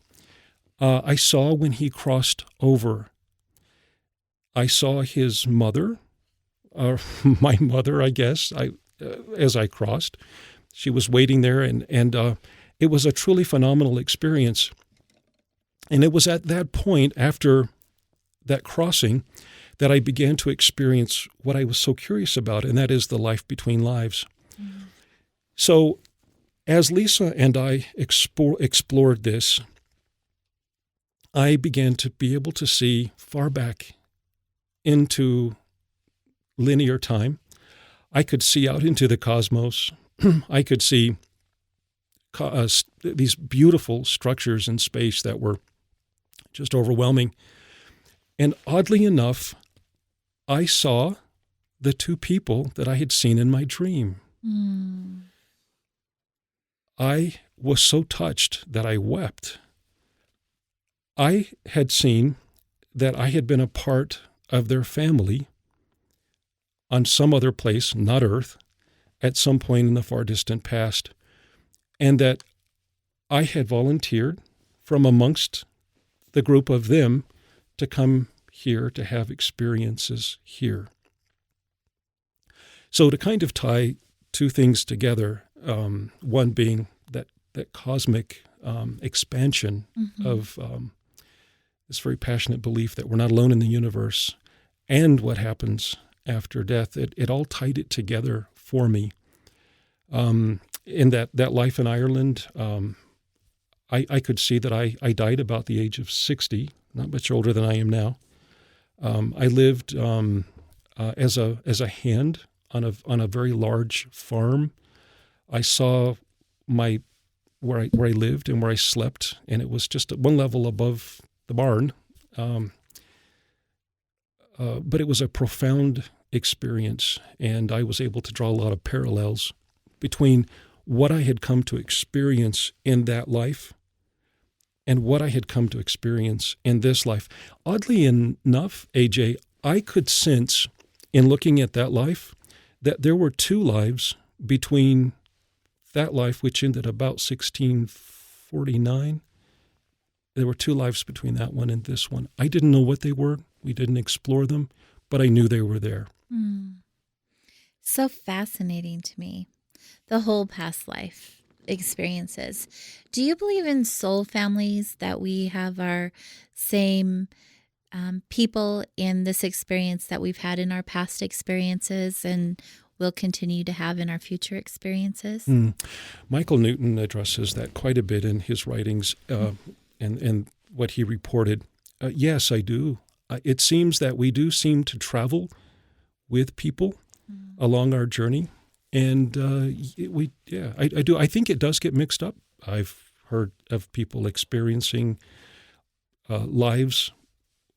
I saw when he crossed over. I saw his mother, or my mother, I guess, as I crossed. She was waiting there, and it was a truly phenomenal experience. And it was at that point, after that crossing, that I began to experience what I was so curious about, and that is the life between lives. So as Lisa and I explored this, I began to be able to see far back into linear time. I could see out into the cosmos. I could see these beautiful structures in space that were just overwhelming. And oddly enough, I saw the two people that I had seen in my dream. I was so touched that I wept. I had seen that I had been a part of their family on some other place, not Earth, at some point in the far distant past, and that I had volunteered from amongst the group of them to come here to have experiences here. So to kind of tie two things together, one being that cosmic expansion of this very passionate belief that we're not alone in the universe, and what happens after death, it all tied it together for me. In that life in Ireland, I could see that I died about the age of 60, not much older than I am now. I lived as a hand on a very large farm. I saw where I lived and where I slept, and it was just at one level above the barn. But it was a profound experience, and I was able to draw a lot of parallels between what I had come to experience in that life and what I had come to experience in this life. Oddly enough, AJ, I could sense in looking at that life that there were two lives between that life, which ended about 1649. There were two lives between that one and this one. I didn't know what they were. We didn't explore them, but I knew they were there. So fascinating to me, the whole past life experiences. Do you believe in soul families, that we have our same people in this experience that we've had in our past experiences and will continue to have in our future experiences? Michael Newton addresses that quite a bit in his writings and what he reported. Yes, I do. It seems that we do seem to travel with people along our journey. And I do. I think it does get mixed up. I've heard of people experiencing lives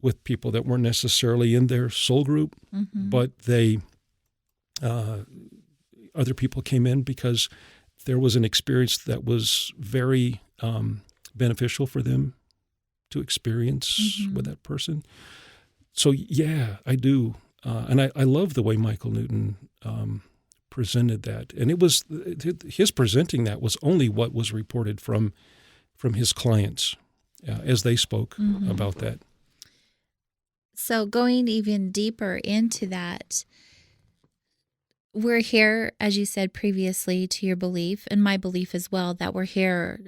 with people that weren't necessarily in their soul group, but other people came in because there was an experience that was very beneficial for them to experience with that person. So yeah, I do. And I love the way Michael Newton presented that. And it was his presenting that was only what was reported from his clients as they spoke about that. So going even deeper into that, we're here, as you said previously, to your belief, and my belief as well, that we're here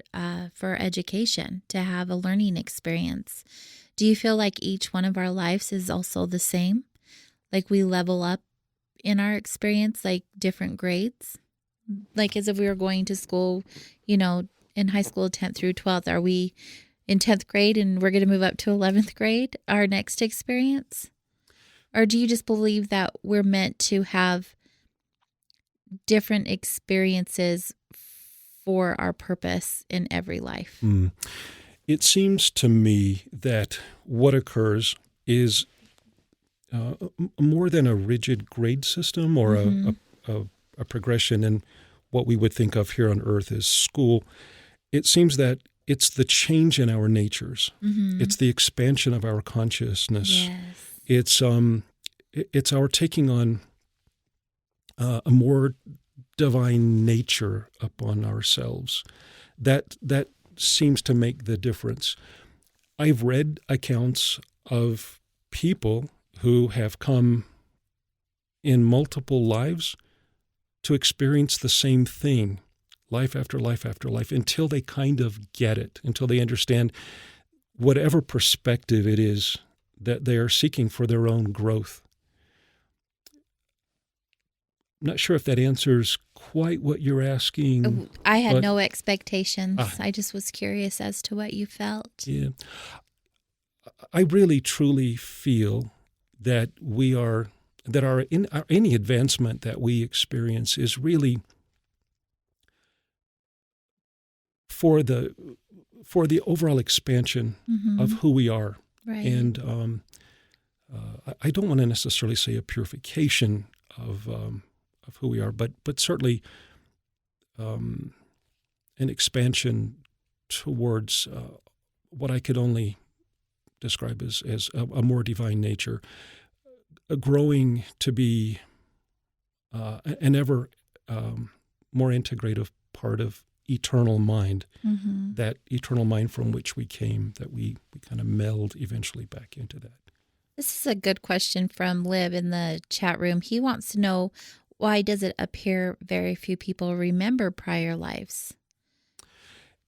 for education, to have a learning experience. Do you feel like each one of our lives is also the same? Like we level up in our experience, like different grades? Like as if we were going to school, in high school, 10th through 12th, are we in 10th grade and we're going to move up to 11th grade, our next experience? Or do you just believe that we're meant to have different experiences for our purpose in every life? It seems to me that what occurs is more than a rigid grade system or a progression in what we would think of here on earth as school. It seems that it's the change in our natures. It's the expansion of our consciousness. Yes. It's our taking on a more divine nature upon ourselves. That seems to make the difference. I've read accounts of people who have come in multiple lives to experience the same thing, life after life after life, until they kind of get it, until they understand whatever perspective it is that they are seeking for their own growth. I'm not sure if that answers quite what you're asking. I had no expectations. I just was curious as to what you felt. Yeah. I really, truly feel that any advancement that we experience is really for the overall expansion of who we are. Right. And I don't want to necessarily say a purification of who we are, but certainly an expansion towards what I could only describe as a more divine nature, growing to be an ever more integrative part of eternal mind, that eternal mind from which we came, that we kind of meld eventually back into that. This is a good question from Liv in the chat room. He wants to know, why does it appear very few people remember prior lives?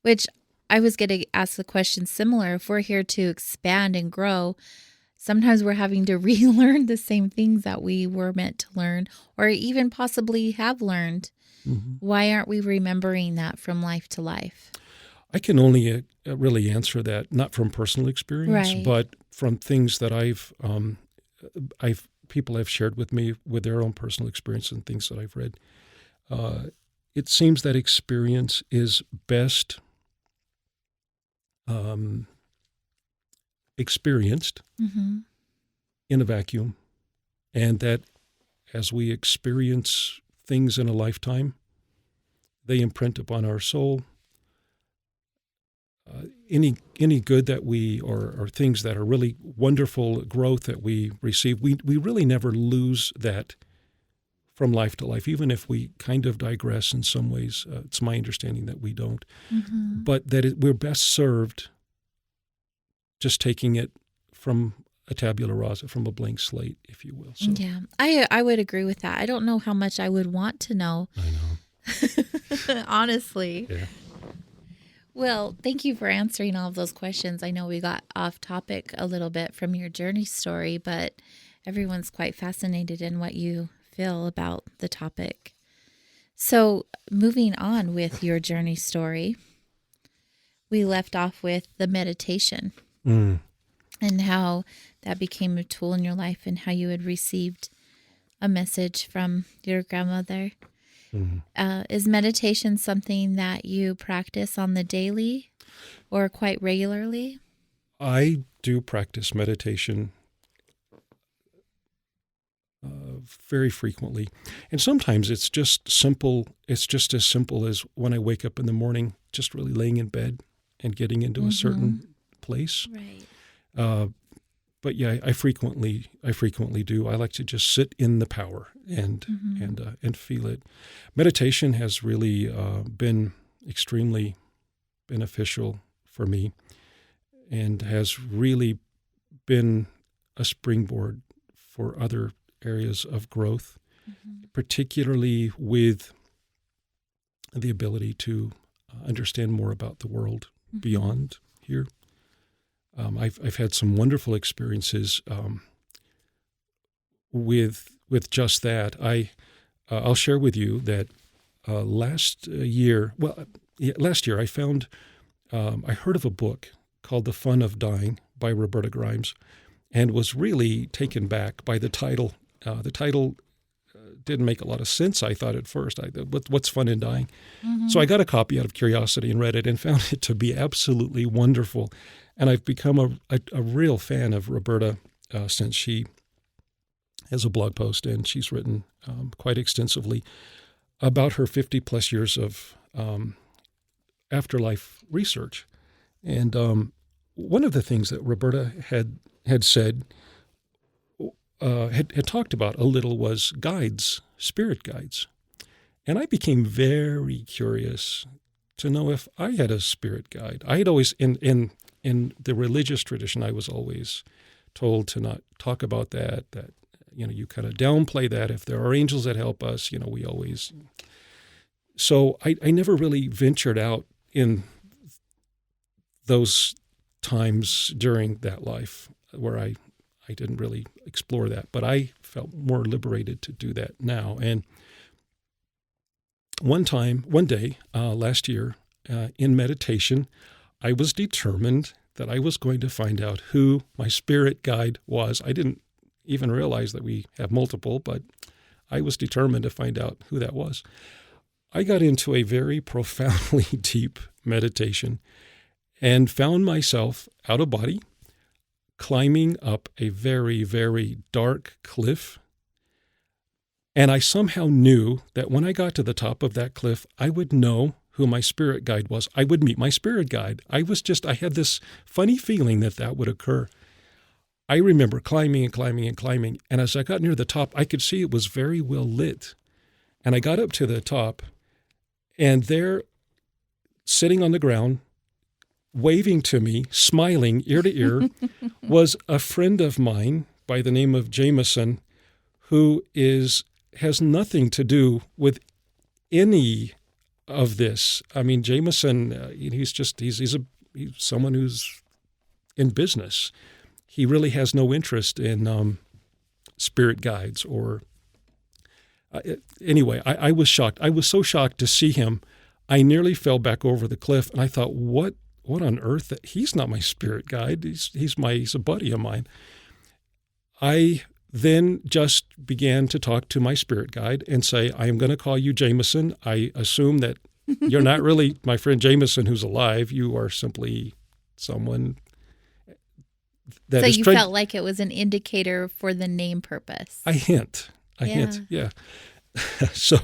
Which I was going to ask the question similar. If we're here to expand and grow, sometimes we're having to relearn the same things that we were meant to learn, or even possibly have learned. Why aren't we remembering that from life to life? I can only really answer that not from personal experience, Right. but from things that people have shared with me with their own personal experience and things that I've read. It seems that experience is best experienced in a vacuum, and that as we experience things in a lifetime, they imprint upon our soul. Any good that we, or things that are really wonderful growth that we receive, we really never lose that from life to life, even if we kind of digress in some ways. It's my understanding that we don't, but that we're best served just taking it from a tabula rasa, from a blank slate, if you will. So, yeah, I would agree with that. I don't know how much I would want to know. I know. Honestly. Yeah. Well, thank you for answering all of those questions. I know we got off topic a little bit from your journey story, but everyone's quite fascinated in what you feel about the topic. So moving on with your journey story, we left off with the meditation and how that became a tool in your life and how you had received a message from your grandmother. Is meditation something that you practice on the daily or quite regularly? I do practice meditation very frequently. And sometimes it's just simple. It's just as simple as when I wake up in the morning, just really laying in bed and getting into a certain place. Right. But yeah, I frequently do. I like to just sit in the power and feel it. Meditation has really been extremely beneficial for me, and has really been a springboard for other areas of growth, particularly with the ability to understand more about the world beyond here. I've had some wonderful experiences with just that. I'll share with you that last year I found I heard of a book called The Fun of Dying by Roberta Grimes, and was really taken back by the title. The title didn't make a lot of sense, I thought at first. What's fun in dying? So I got a copy out of curiosity and read it and found it to be absolutely wonderful. And I've become a real fan of Roberta since she has a blog post, and she's written quite extensively about her 50-plus years of afterlife research. And one of the things that Roberta had said, had talked about a little, was guides, spirit guides. And I became very curious to know if I had a spirit guide. I had always, in the religious tradition, I was always told to not talk about that, you kind of downplay that. If there are angels that help us, we always. So I never really ventured out in those times during that life where I didn't really explore that, but I felt more liberated to do that now. And one day last year, in meditation, I was determined that I was going to find out who my spirit guide was. I didn't even realize that we have multiple, but I was determined to find out who that was. I got into a very profoundly deep meditation and found myself out of body, climbing up a very, very dark cliff. And I somehow knew that when I got to the top of that cliff, I would know who my spirit guide was. I would meet my spirit guide. I had this funny feeling that would occur. I remember climbing and climbing and climbing. And as I got near the top, I could see it was very well lit. And I got up to the top, and there, sitting on the ground, waving to me, smiling ear to ear, was a friend of mine by the name of Jameson, who has nothing to do with any of this. I mean, Jameson, he's someone who's in business. He really has no interest in spirit guides or. Anyway, I was shocked. I was so shocked to see him. I nearly fell back over the cliff, and I thought, what on earth? He's not my spirit guide. He's a buddy of mine. I then just began to talk to my spirit guide and say, I am going to call you Jameson. I assume that you're not really my friend Jameson who's alive. You are simply someone that so is you felt like it was an indicator for the name purpose. I hint, yeah. So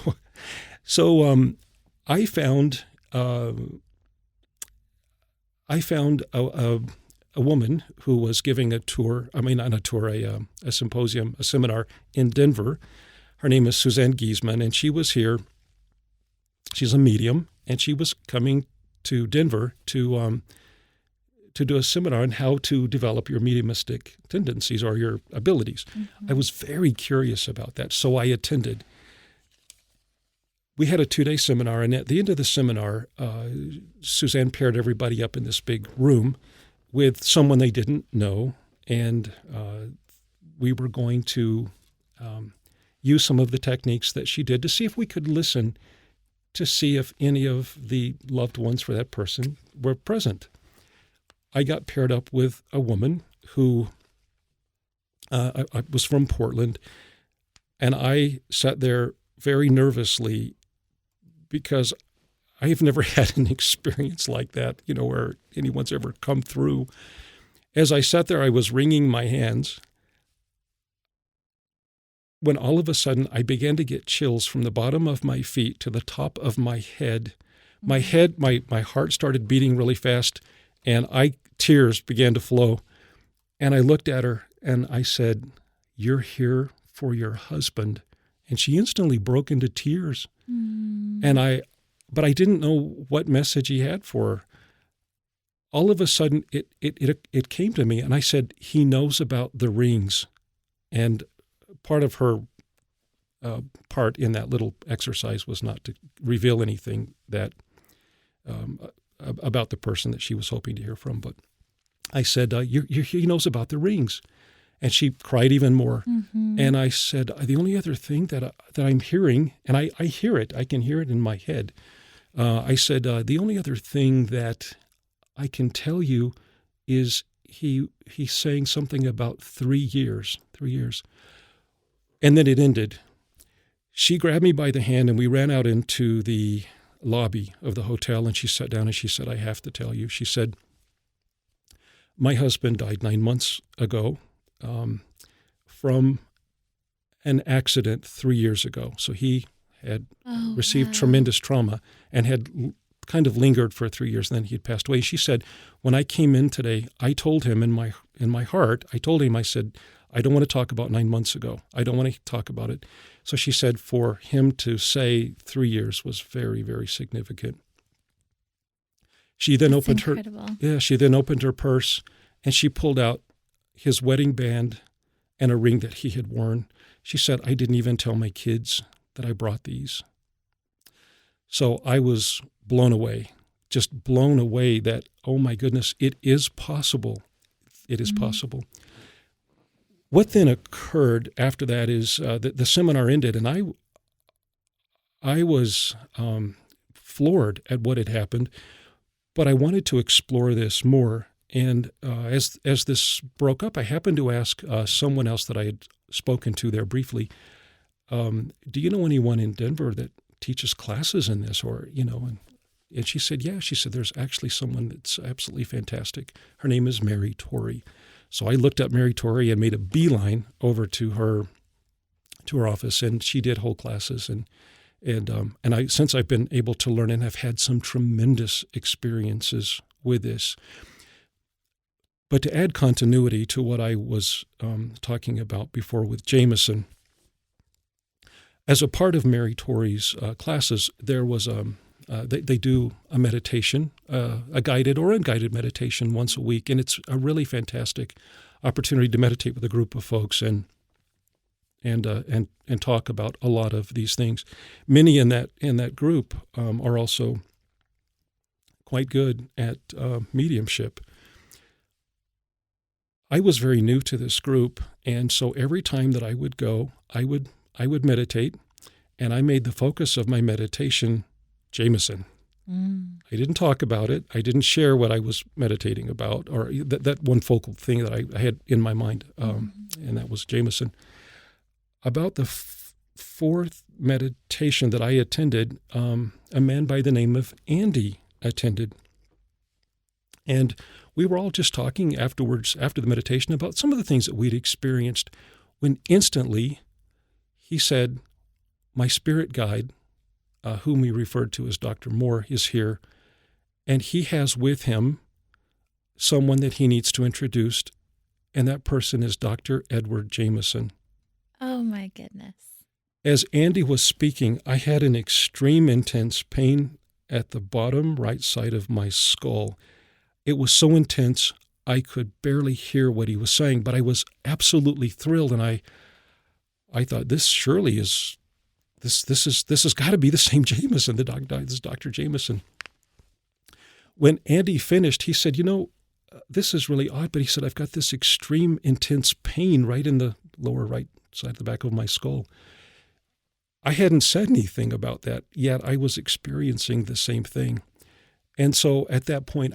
I found a woman who was giving a tour. I mean, not a tour, a symposium, a seminar in Denver. Her name is Suzanne Giesman, and she was here. She's a medium, and she was coming to Denver to do a seminar on how to develop your mediumistic tendencies or your abilities. Mm-hmm. I was very curious about that, so I attended. We had a 2-day seminar, and at the end of the seminar, Suzanne paired everybody up in this big room with someone they didn't know, and we were going to use some of the techniques that she did to see if we could listen to see if any of the loved ones for that person were present. I got paired up with a woman who I was from Portland, and I sat there very nervously because I have never had an experience like that, where anyone's ever come through. As I sat there, I was wringing my hands when all of a sudden I began to get chills from the bottom of my feet to the top of my head. My heart started beating really fast, and tears began to flow. And I looked at her and I said, "You're here for your husband." And she instantly broke into tears. But I didn't know what message he had for her. All of a sudden, it came to me, and I said, "He knows about the rings." And part of her part in that little exercise was not to reveal anything that about the person that she was hoping to hear from. But I said, he knows about the rings. And she cried even more. And I said, the only other thing that I'm hearing, and I hear it, I can hear it in my head. I said, the only other thing that I can tell you is he's saying something about 3 years. And then it ended. She grabbed me by the hand and we ran out into the lobby of the hotel, and she sat down and she said, "I have to tell you." She said, "My husband died 9 months ago from an accident 3 years ago." So he had received tremendous trauma and had kind of lingered for 3 years, and then he had passed away. She said, "When I came in today, I told him in my heart, I said, I don't want to talk about 9 months ago. I don't want to talk about it." So she said for him to say 3 years was very, very significant. She then opened her purse, and she pulled out his wedding band and a ring that he had worn. She said, "I didn't even tell my kids that I brought these." So I was blown away, just blown away that, oh my goodness, it is possible. It is possible. What then occurred after that is the seminar ended, and I was floored at what had happened, but I wanted to explore this more. And as this broke up, I happened to ask someone else that I had spoken to there briefly, "Do you know anyone in Denver that teaches classes in this?" And she said, "Yeah." She said, "There's actually someone that's absolutely fantastic. Her name is Mary Torrey." So I looked up Mary Torrey and made a beeline over to her office, and she did whole classes. And I, since I've been able to learn and have had some tremendous experiences with this. But to add continuity to what I was talking about before with Jameson, as a part of Mary Torrey's classes, there was they do a meditation, a guided or unguided meditation once a week, and it's a really fantastic opportunity to meditate with a group of folks and talk about a lot of these things. Many in that group are also quite good at mediumship. I was very new to this group, and so every time that I would go, I would meditate, and I made the focus of my meditation Jameson. I didn't talk about it. I didn't share what I was meditating about, or that one focal thing that I had in my mind, and that was Jameson. About the fourth meditation that I attended, a man by the name of Andy attended. And we were all just talking afterwards, after the meditation, about some of the things that we'd experienced, when instantly he said, "My spirit guide, whom we referred to as Dr. Moore, is here, and he has with him someone that he needs to introduce, and that person is Dr. Edward Jameson." Oh, my goodness. As Andy was speaking, I had an extreme intense pain at the bottom right side of my skull. It was so intense, I could barely hear what he was saying, but I was absolutely thrilled, and I thought, this surely is... This has got to be the same Jameson. This is Dr. Jameson. When Andy finished, he said, "This is really odd," but he said, "I've got this extreme intense pain right in the lower right side of the back of my skull." I hadn't said anything about that, yet I was experiencing the same thing. And so at that point,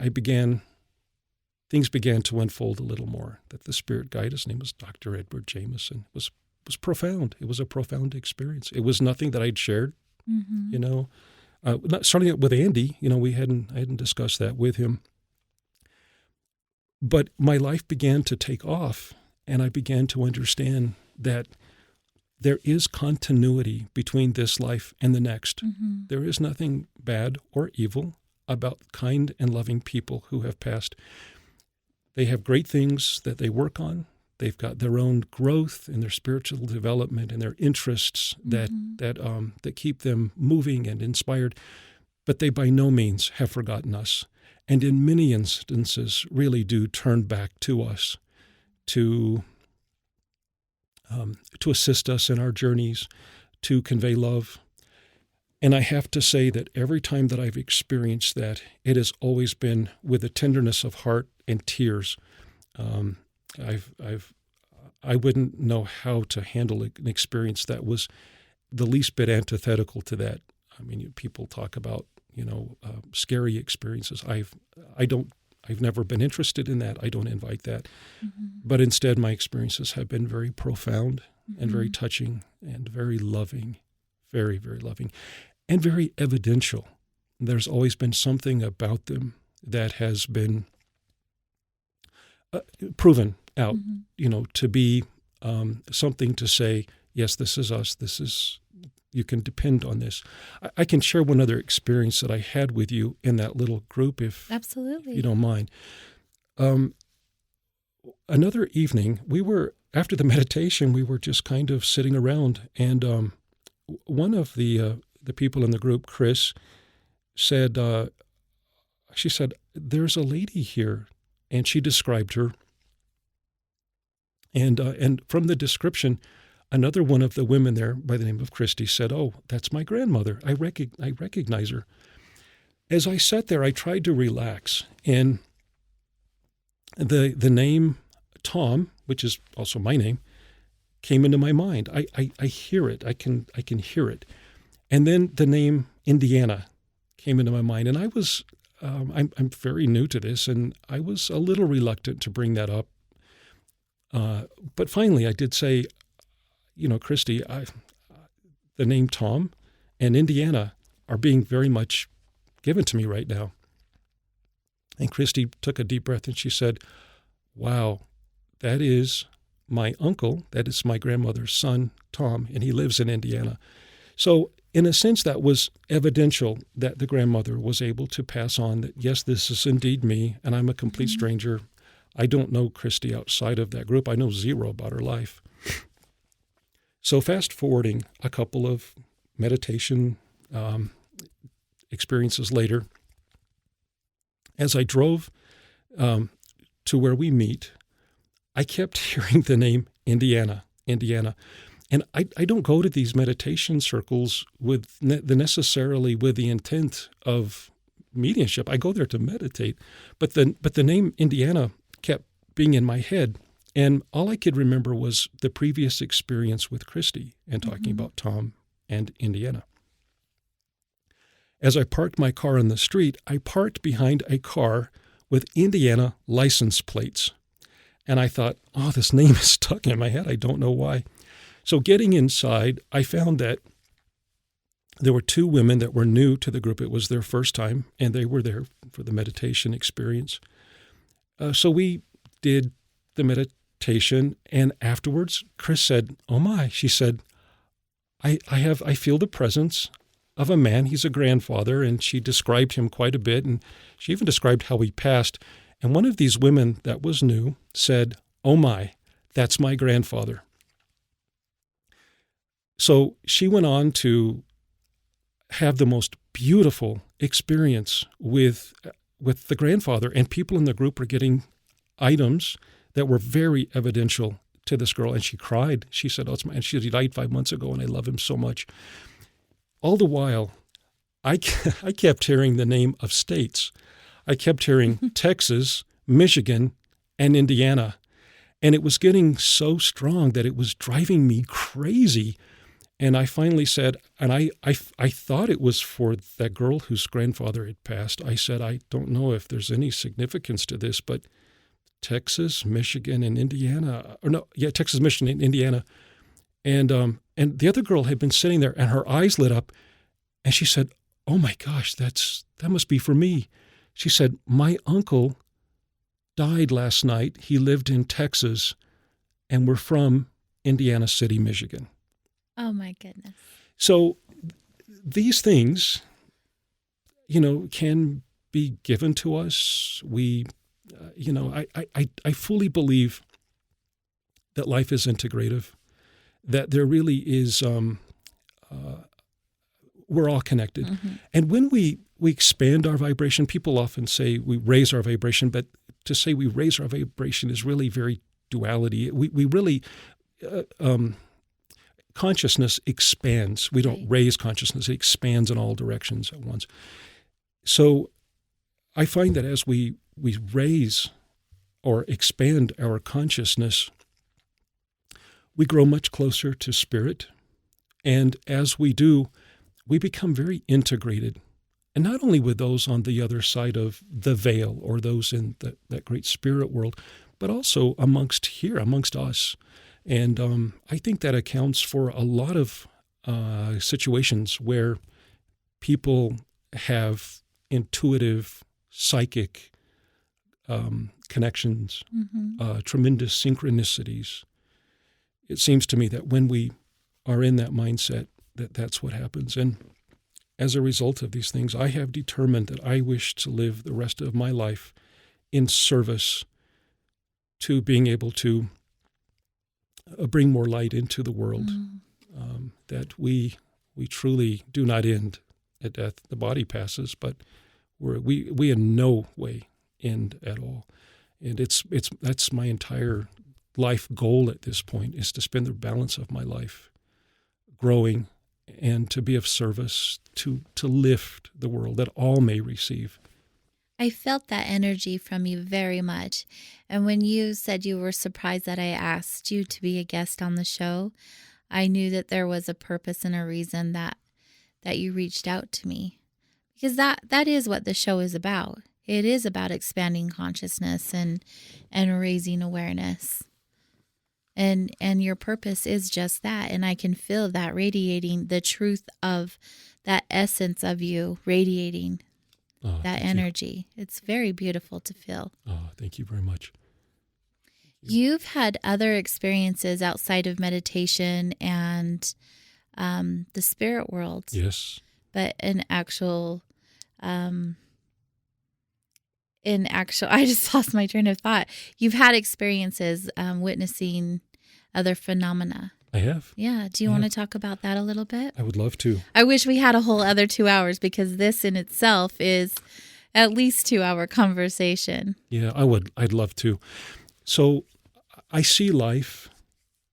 things began to unfold a little more, that the spirit guide, his name was Dr. Edward Jameson, was profound. It was a profound experience. It was nothing that I'd shared, starting out with Andy, I hadn't discussed that with him. But my life began to take off, and I began to understand that there is continuity between this life and the next. Mm-hmm. There is nothing bad or evil about kind and loving people who have passed. They have great things that they work on. They've got their own growth and their spiritual development and their interests that keep them moving and inspired. But they by no means have forgotten us, and in many instances really do turn back to us to assist us in our journeys, to convey love. And I have to say that every time that I've experienced that, it has always been with a tenderness of heart and tears. I wouldn't know how to handle an experience that was the least bit antithetical to that. I mean, people talk about scary experiences. I've never been interested in that. I don't invite that. Mm-hmm. But instead, my experiences have been very profound and very touching and very loving, very, very loving, and very evidential. There's always been something about them that has been proven out, to be something to say, yes, this is us, you can depend on this. I can share one other experience that I had with you in that little group, if you don't mind. Another evening, after the meditation, we were just kind of sitting around, and one of the people in the group, Chris, said, she said, there's a lady here, and she described her. And from the description, another one of the women there by the name of Christy said, oh, that's my grandmother. I recognize her. As I sat there, I tried to relax, and the name Tom, which is also my name, came into my mind. I hear it. I can hear it. And then the name Indiana came into my mind, and I was I'm very new to this, and I was a little reluctant to bring that up. But finally, I did say, Christy, the name Tom and Indiana are being very much given to me right now. And Christy took a deep breath and she said, wow, that is my uncle. That is my grandmother's son, Tom, and he lives in Indiana. So in a sense, that was evidential that the grandmother was able to pass on that, yes, this is indeed me, and I'm a complete stranger. I don't know Christy outside of that group. I know zero about her life. So fast forwarding a couple of meditation experiences later, as I drove to where we meet, I kept hearing the name Indiana. And I don't go to these meditation circles necessarily with the intent of mediumship. I go there to meditate. But the name Indiana kept being in my head. And all I could remember was the previous experience with Christy and talking about Tom and Indiana. As I parked my car on the street, I parked behind a car with Indiana license plates. And I thought, oh, this name is stuck in my head. I don't know why. So getting inside, I found that there were two women that were new to the group. It was their first time, and they were there for the meditation experience. So we did the meditation, and afterwards, Chris said, oh my, she said, I feel the presence of a man. He's a grandfather, and she described him quite a bit, and she even described how he passed. And one of these women that was new said, oh my, that's my grandfather. So she went on to have the most beautiful experience with the grandfather, and people in the group were getting items that were very evidential to this girl, and she cried. She said, "Oh, it's my," and he died 5 months ago, and I love him so much. All the while, I kept hearing the name of states. I kept hearing Texas, Michigan, and Indiana, and it was getting so strong that it was driving me crazy. And I finally said, and I thought it was for that girl whose grandfather had passed. I said, I don't know if there's any significance to this, but Texas, Michigan, and Indiana, Texas, Michigan, and Indiana. And the other girl had been sitting there, and her eyes lit up, and she said, oh my gosh, that must be for me. She said, my uncle died last night. He lived in Texas, and we're from Indiana City, Michigan. Oh, my goodness. So these things, can be given to us. I fully believe that life is integrative, that there really is, we're all connected. Mm-hmm. And when we expand our vibration, people often say we raise our vibration, but to say we raise our vibration is really very duality. We really, consciousness expands. We don't raise consciousness. It expands in all directions at once. So I find that as we raise or expand our consciousness, we grow much closer to spirit. And as we do, we become very integrated. And not only with those on the other side of the veil or those in that great spirit world, but also amongst us. And I think that accounts for a lot of situations where people have intuitive, psychic connections, tremendous synchronicities. It seems to me that when we are in that mindset, that's what happens. And as a result of these things, I have determined that I wish to live the rest of my life in service to being able to bring more light into the world, that we truly do not end at death. The body passes, but we in no way end at all. And that's my entire life goal at this point, is to spend the balance of my life growing and to be of service, to lift the world, that all may receive. I felt that energy from you very much. And when you said you were surprised that I asked you to be a guest on the show, I knew that there was a purpose and a reason that you reached out to me. Because that is what the show is about. It is about expanding consciousness and raising awareness. And your purpose is just that. And I can feel that radiating, the truth of that essence of you radiating that energy. It's very beautiful to feel. Oh, thank you very much. You've had other experiences outside of meditation and the spirit world. Yes. But in actual, I just lost my train of thought. You've had experiences witnessing other phenomena. I have. Yeah. Do you want to talk about that a little bit? I would love to. I wish we had a whole other 2 hours, because this in itself is at least 2-hour conversation. Yeah, I'd love to. So I see life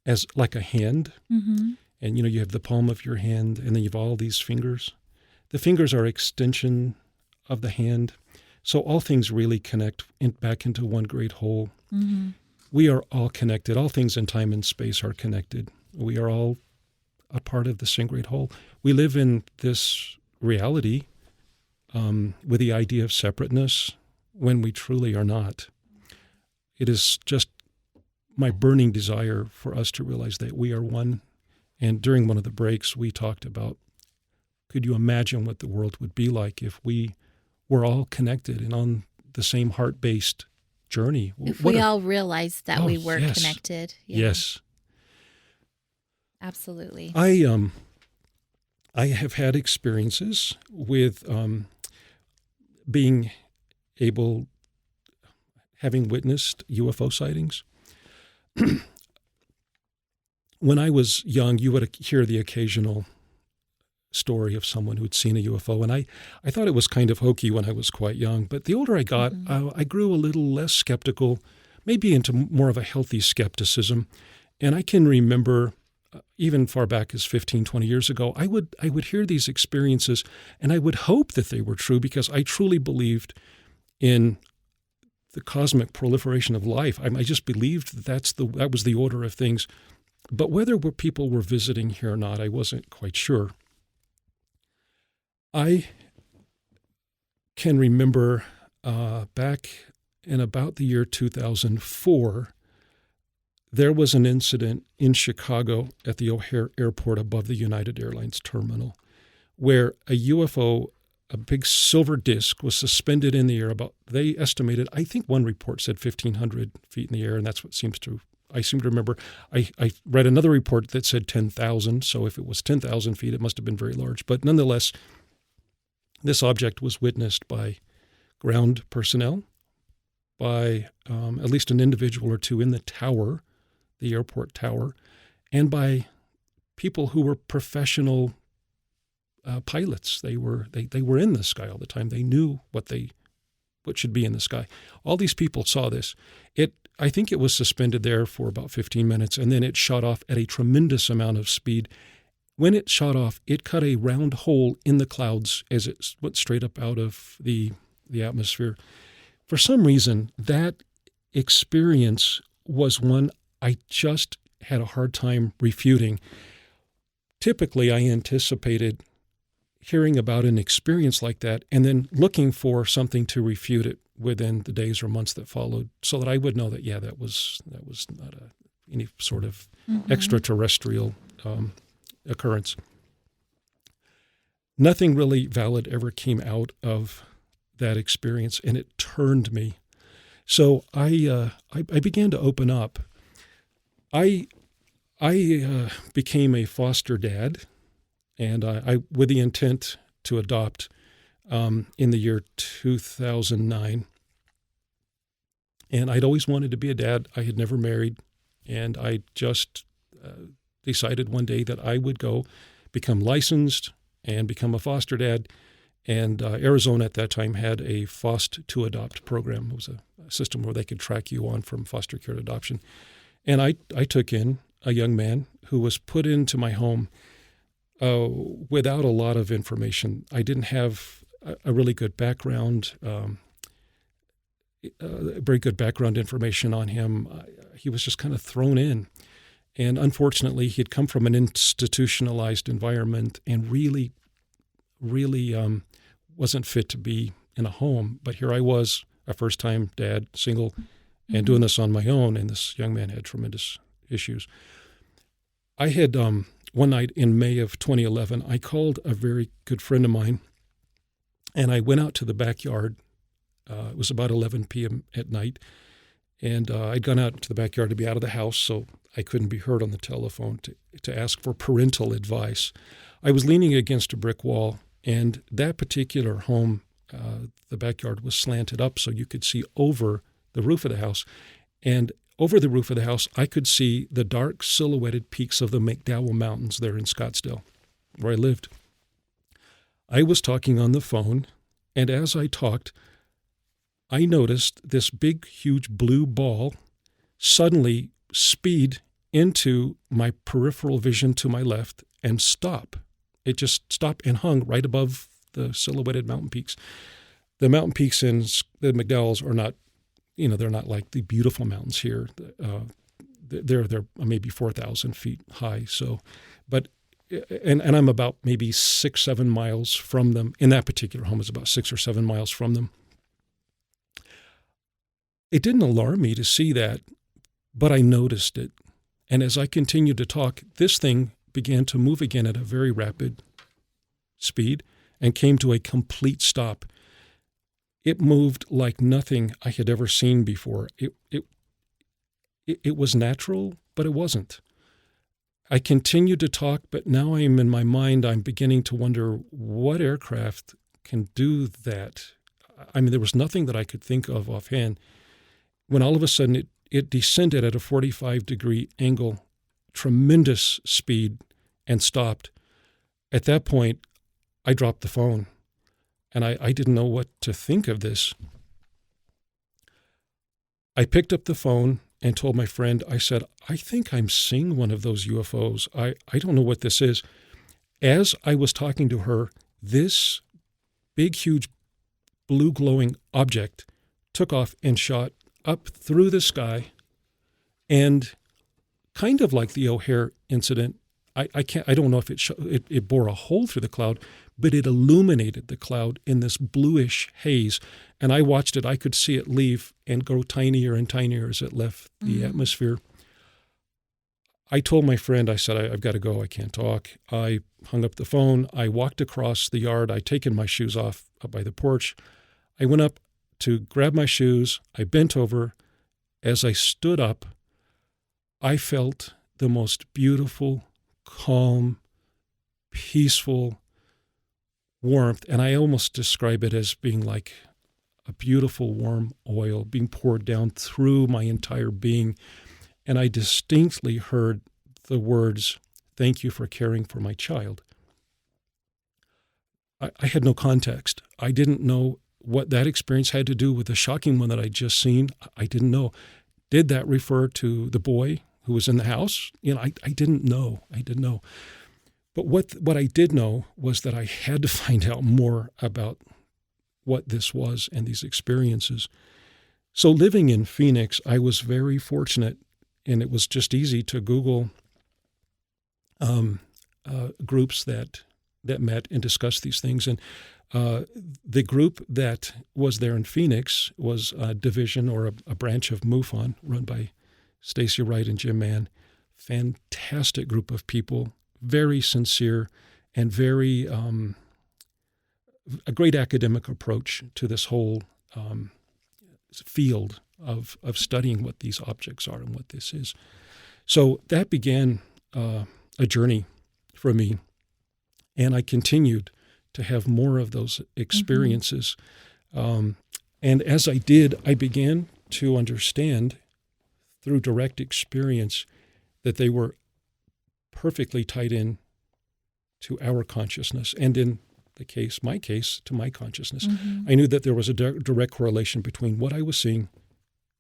as like a hand. Mm-hmm. And, you have the palm of your hand, and then you have all these fingers. The fingers are extension of the hand. So all things really connect back into one great whole. Mm-hmm. We are all connected. All things in time and space are connected. We are all a part of the same great whole. We live in this reality with the idea of separateness when we truly are not. It is just my burning desire for us to realize that we are one. And during one of the breaks, we talked about, could you imagine what the world would be like if we were all connected and on the same heart-based journey? If we all realized that we were connected. Yeah. Yes. Absolutely. I have had experiences with having witnessed UFO sightings. When I was young, you would hear the occasional story of someone who'd seen a UFO, and I thought it was kind of hokey when I was quite young. But the older I got, I grew a little less skeptical, maybe into more of a healthy skepticism. And I can remember, even far back as 15, 20 years ago, I would hear these experiences, and I would hope that they were true, because I truly believed in the cosmic proliferation of life. I just believed that was the order of things. But whether people were visiting here or not, I wasn't quite sure. I can remember back in about the year 2004, there was an incident in Chicago at the O'Hare Airport above the United Airlines terminal where a UFO a big silver disc was suspended in the air they estimated, I think one report said 1,500 feet in the air, and that's what I seem to remember. I read another report that said 10,000, so if it was 10,000 feet, it must have been very large. But nonetheless, this object was witnessed by ground personnel, by at least an individual or two in the tower, the airport tower, and by people who were professional pilots. They were in the sky all the time. They knew what should be in the sky. All these people saw this. I think it was suspended there for about 15 minutes, and then it shot off at a tremendous amount of speed. When it shot off, it cut a round hole in the clouds as it went straight up out of the atmosphere. For some reason, that experience was one I just had a hard time refuting. Typically, I anticipated hearing about an experience like that and then looking for something to refute it within the days or months that followed, so that I would know that, that was not any sort of extraterrestrial occurrence. Nothing really valid ever came out of that experience, and it turned me. So I began to open up. I became a foster dad, and I with the intent to adopt in the year 2009. And I'd always wanted to be a dad. I had never married, and I just decided one day that I would go become licensed and become a foster dad. And Arizona at that time had a FOST to Adopt program. It was a system where they could track you on from foster care to adoption. And I took in a young man who was put into my home without a lot of information. I didn't have a really good background, very good background information on him. He was just kind of thrown in. And unfortunately, he had come from an institutionalized environment and really wasn't fit to be in a home. But here I was, a first-time dad, single, and doing this on my own, and this young man had tremendous issues. I had, one night in May of 2011, I called a very good friend of mine, and I went out to the backyard. It was about 11 p.m. at night, and I'd gone out to the backyard to be out of the house, so I couldn't be heard on the telephone to ask for parental advice. I was leaning against a brick wall, and that particular home, the backyard was slanted up so you could see over the roof of the house. And over the roof of the house, I could see the dark silhouetted peaks of the McDowell Mountains there in Scottsdale, where I lived. I was talking on the phone, and as I talked, I noticed this big, huge blue ball suddenly speed into my peripheral vision to my left and stop. It just stopped and hung right above the silhouetted mountain peaks. The mountain peaks in the McDowells are not, they're not like the beautiful mountains here. They're maybe 4,000 feet high. So, but and I'm about maybe 6-7 miles from them. In that particular home is about 6 or 7 miles from them. It didn't alarm me to see that, but I noticed it. And as I continued to talk, this thing began to move again at a very rapid speed and came to a complete stop. It moved like nothing I had ever seen before. It was natural, but it wasn't. I continued to talk, but now I'm in my mind, I'm beginning to wonder what aircraft can do that. I mean, there was nothing that I could think of offhand. When all of a sudden it descended at a 45-degree angle, tremendous speed, and stopped. At that point, I dropped the phone, and I didn't know what to think of this. I picked up the phone and told my friend, I said, I think I'm seeing one of those UFOs. I don't know what this is. As I was talking to her, this big, huge, blue glowing object took off and shot up through the sky, and kind of like the O'Hare incident, I don't know if it bore a hole through the cloud, but it illuminated the cloud in this bluish haze. And I watched it. I could see it leave and grow tinier and tinier as it left the atmosphere. I told my friend, I said, I've got to go. I can't talk. I hung up the phone. I walked across the yard. I'd taken my shoes off up by the porch. I went up to grab my shoes. I bent over. As I stood up, I felt the most beautiful, calm, peaceful warmth. And I almost describe it as being like a beautiful warm oil being poured down through my entire being. And I distinctly heard the words, "Thank you for caring for my child." I had no context. I didn't know what that experience had to do with the shocking one that I'd just seen. I didn't know. Did that refer to the boy who was in the house? I didn't know. I didn't know. But what I did know was that I had to find out more about what this was and these experiences. So living in Phoenix, I was very fortunate, and it was just easy to Google groups that met and discussed these things. And the group that was there in Phoenix was a division or a branch of MUFON run by Stacy Wright and Jim Mann. Fantastic group of people, very sincere and very a great academic approach to this whole field of studying what these objects are and what this is. So that began a journey for me, and I continued to have more of those experiences. And as I did, I began to understand through direct experience that they were perfectly tied in to our consciousness, and in my case, to my consciousness. I knew that there was a direct correlation between what I was seeing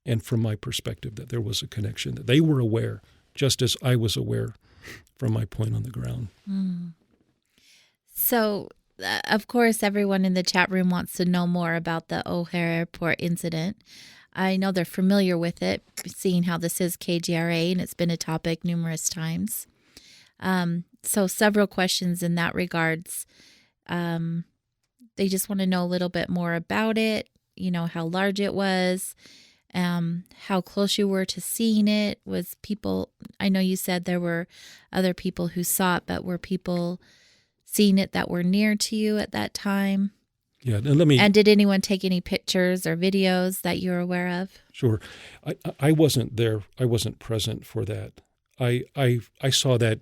and from my perspective, that there was a connection, that they were aware, just as I was aware from my point on the ground. So, of course, everyone in the chat room wants to know more about the O'Hare Airport incident. I know they're familiar with it, seeing how this is KGRA, and it's been a topic numerous times. So several questions in that regards. They just want to know a little bit more about it, how large it was, how close you were to seeing it. Was people, I know you said there were other people who saw it, but were people seeing it that were near to you at that time? Yeah, and did anyone take any pictures or videos that you're aware of? Sure. I wasn't there. I wasn't present for that. I saw that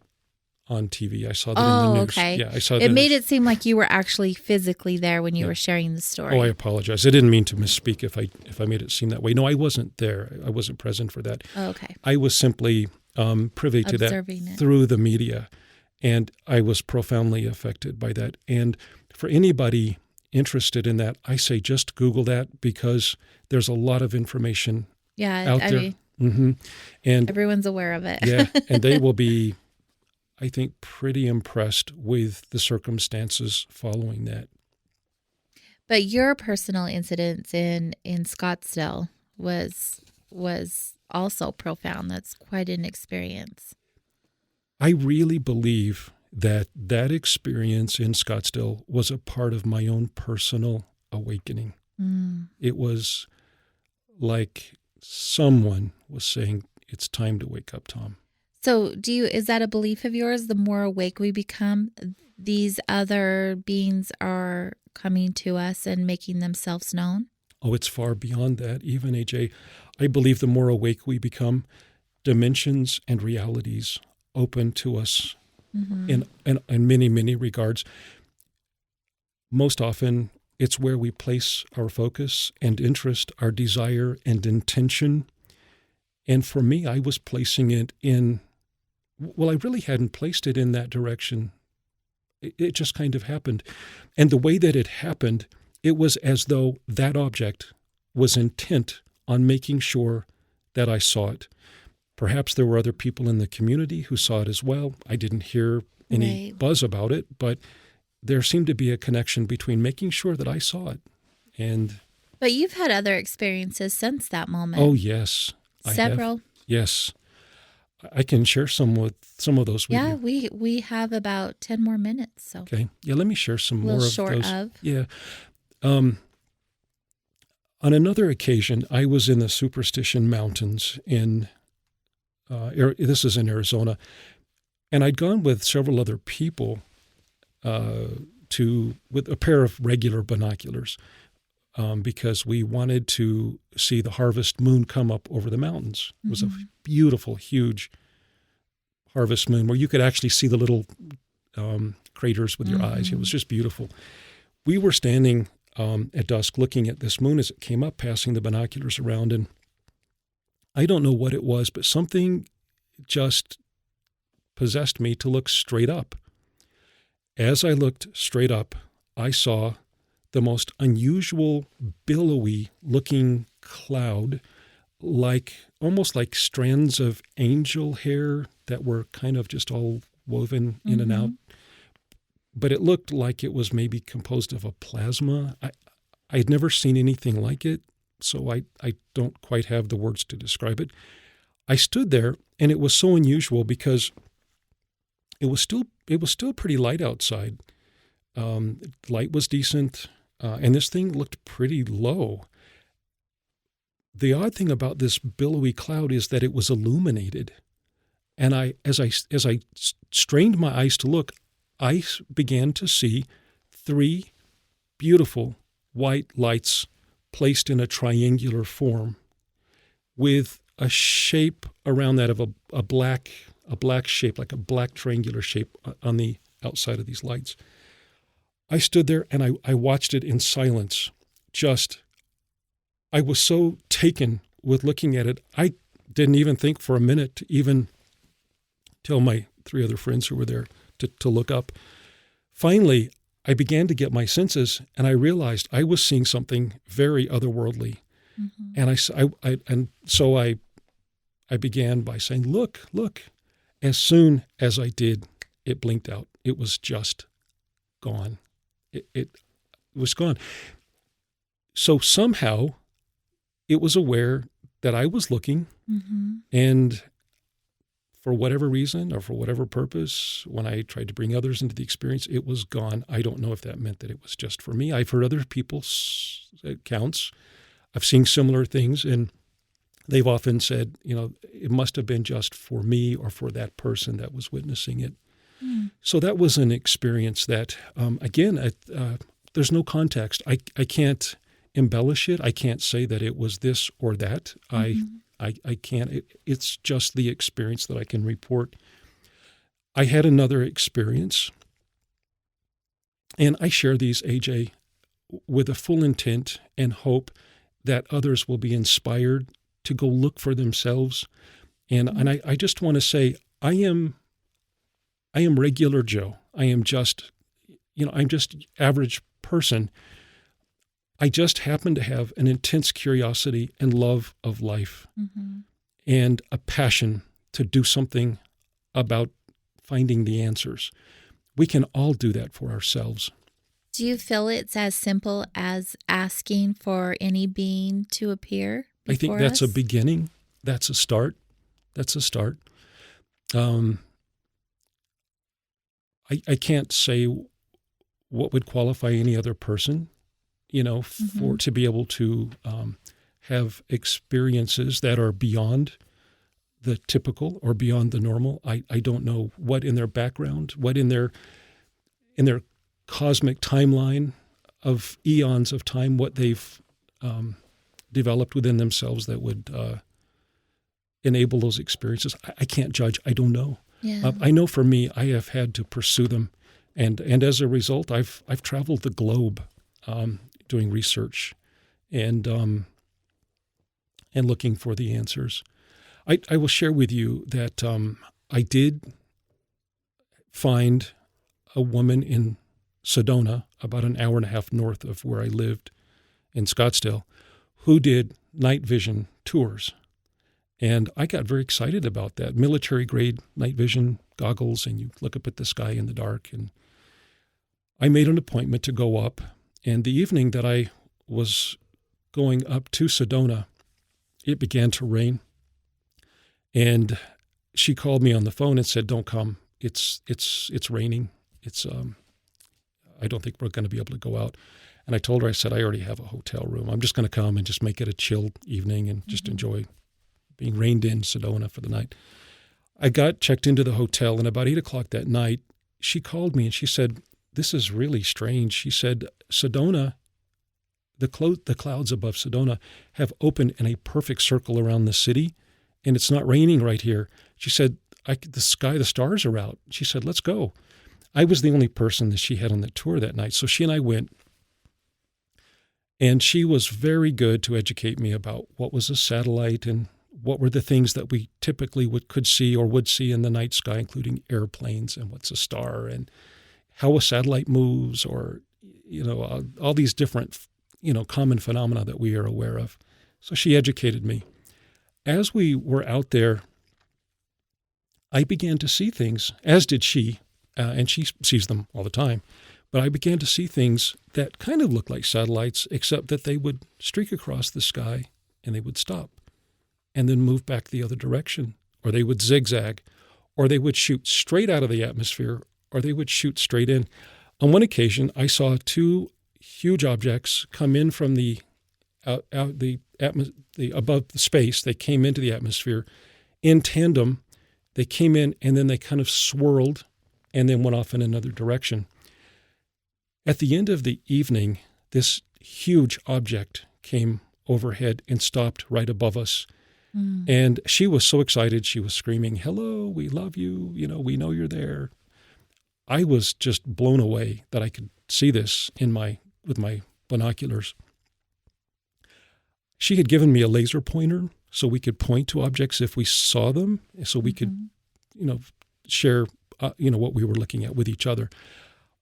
on TV. I saw that in the news. Okay. Yeah, I saw that. It made it seem like you were actually physically there when you were sharing the story. Oh, I apologize. I didn't mean to misspeak if I made it seem that way. No, I wasn't there. I wasn't present for that. Oh, okay. I was simply privy to that through the media, and I was profoundly affected by that. And for anybody interested in that, I say just Google that, because there's a lot of information out there. And everyone's aware of it. Yeah, and they will be, I think, pretty impressed with the circumstances following that. But your personal incident in Scottsdale was also profound. That's quite an experience. I really believe that experience in Scottsdale was a part of my own personal awakening. It was like someone was saying, "It's time to wake up, Tom." So is that a belief of yours? The more awake we become, these other beings are coming to us and making themselves known? Oh, it's far beyond that. Even, AJ, I believe the more awake we become, dimensions and realities open to us in many, many regards. Most often, it's where we place our focus and interest, our desire and intention. And for me, I was placing it in, well, I really hadn't placed it in that direction. It just kind of happened. And the way that it happened, it was as though that object was intent on making sure that I saw it. Perhaps there were other people in the community who saw it as well. I didn't hear any buzz about it, but there seemed to be a connection between making sure that I saw it. But you've had other experiences since that moment. Oh, yes. Several. Yes. I can share some of those with you. Yeah, we have about 10 more minutes. So. Okay. Yeah, let me share some more of those. Short of. Yeah. On another occasion, I was in the Superstition Mountains this is in Arizona, and I'd gone with several other people with a pair of regular binoculars because we wanted to see the harvest moon come up over the mountains. It was a beautiful, huge harvest moon where you could actually see the little craters with your eyes. It was just beautiful. We were standing at dusk looking at this moon as it came up, passing the binoculars around, and I don't know what it was, but something just possessed me to look straight up. As I looked straight up, I saw the most unusual, billowy-looking cloud, almost like strands of angel hair that were kind of just all woven in and out. But it looked like it was maybe composed of a plasma. I had never seen anything like it, so I don't quite have the words to describe it. I stood there, and it was so unusual because it was still pretty light outside. Light was decent, and this thing looked pretty low. The odd thing about this billowy cloud is that it was illuminated, and as I strained my eyes to look, I began to see 3 beautiful white lights placed in a triangular form with a shape around that of a black shape, like a black triangular shape on the outside of these lights. I stood there and I watched it in silence. I was so taken with looking at it, I didn't even think for a minute to even tell my 3 other friends who were there to look up. Finally, I began to get my senses, and I realized I was seeing something very otherworldly. And so I began by saying, "Look, look." As soon as I did, it blinked out. It was just gone. It was gone. So somehow, it was aware that I was looking, and for whatever reason or for whatever purpose, when I tried to bring others into the experience, it was gone. I don't know if that meant that it was just for me. I've heard other people's accounts. I've seen similar things, and they've often said, it must have been just for me or for that person that was witnessing it. So that was an experience that, again, there's no context. I can't embellish it. I can't say that it was this or that. I can't. It's just the experience that I can report. I had another experience, and I share these, AJ, with a full intent and hope that others will be inspired to go look for themselves. And I just want to say, I am regular Joe. I am just, I'm just average person. I just happen to have an intense curiosity and love of life and a passion to do something about finding the answers. We can all do that for ourselves. Do you feel it's as simple as asking for any being to appear before I think that's us? a beginning. That's a start. I can't say what would qualify any other person, for to be able to have experiences that are beyond the typical or beyond the normal. I don't know what in their background, what in their cosmic timeline of eons of time, what they've developed within themselves that would enable those experiences. I can't judge. I don't know. Yeah. I know for me, I have had to pursue them, and as a result, I've traveled the globe doing research and looking for the answers. I will share with you that I did find a woman in Sedona, about an hour and a half north of where I lived in Scottsdale, who did night vision tours. And I got very excited about that. Military-grade night vision goggles, and you look up at the sky in the dark. And I made an appointment to go up. And the evening that I was going up to Sedona, it began to rain. And she called me on the phone and said, "Don't come. It's raining. I don't think we're going to be able to go out." And I told her, I said, "I already have a hotel room. I'm just going to come and just make it a chilled evening and just enjoy being rained in Sedona for the night." I got checked into the hotel, and about 8 o'clock that night, she called me and she said, this is really strange. She said, Sedona, the clouds above Sedona have opened in a perfect circle around the city, and it's not raining right here. She said, the stars are out. She said, let's go. I was the only person that she had on the tour that night. So she and I went, and she was very good to educate me about what was a satellite and what were the things that we typically could see or would see in the night sky, including airplanes, and what's a star and how a satellite moves, or, all these different, common phenomena that we are aware of. So she educated me. As we were out there, I began to see things, as did she, and she sees them all the time. But I began to see things that kind of looked like satellites, except that they would streak across the sky and they would stop and then move back the other direction, or they would zigzag, or they would shoot straight out of the atmosphere, or they would shoot straight in. On one occasion, I saw two huge objects come in from above the space. They came into the atmosphere in tandem. They came in and then they kind of swirled and then went off in another direction. At the end of the evening, this huge object came overhead and stopped right above us. And she was so excited. She was screaming, "Hello, we love you. We know you're there." I was just blown away that I could see this with my binoculars. She had given me a laser pointer so we could point to objects if we saw them, so we could, share, what we were looking at with each other.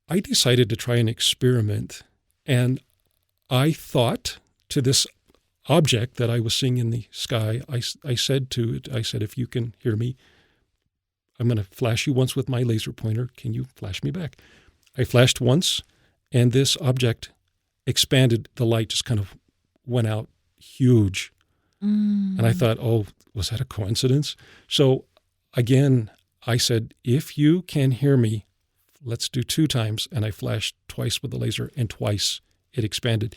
I decided to try an experiment, and I thought to this object that I was seeing in the sky, I said to it, if you can hear me, I'm going to flash you once with my laser pointer. Can you flash me back? I flashed once, and this object expanded. The light just kind of went out huge. And I thought, oh, was that a coincidence? So again, I said, if you can hear me, let's do 2 times. And I flashed twice with the laser, and twice it expanded.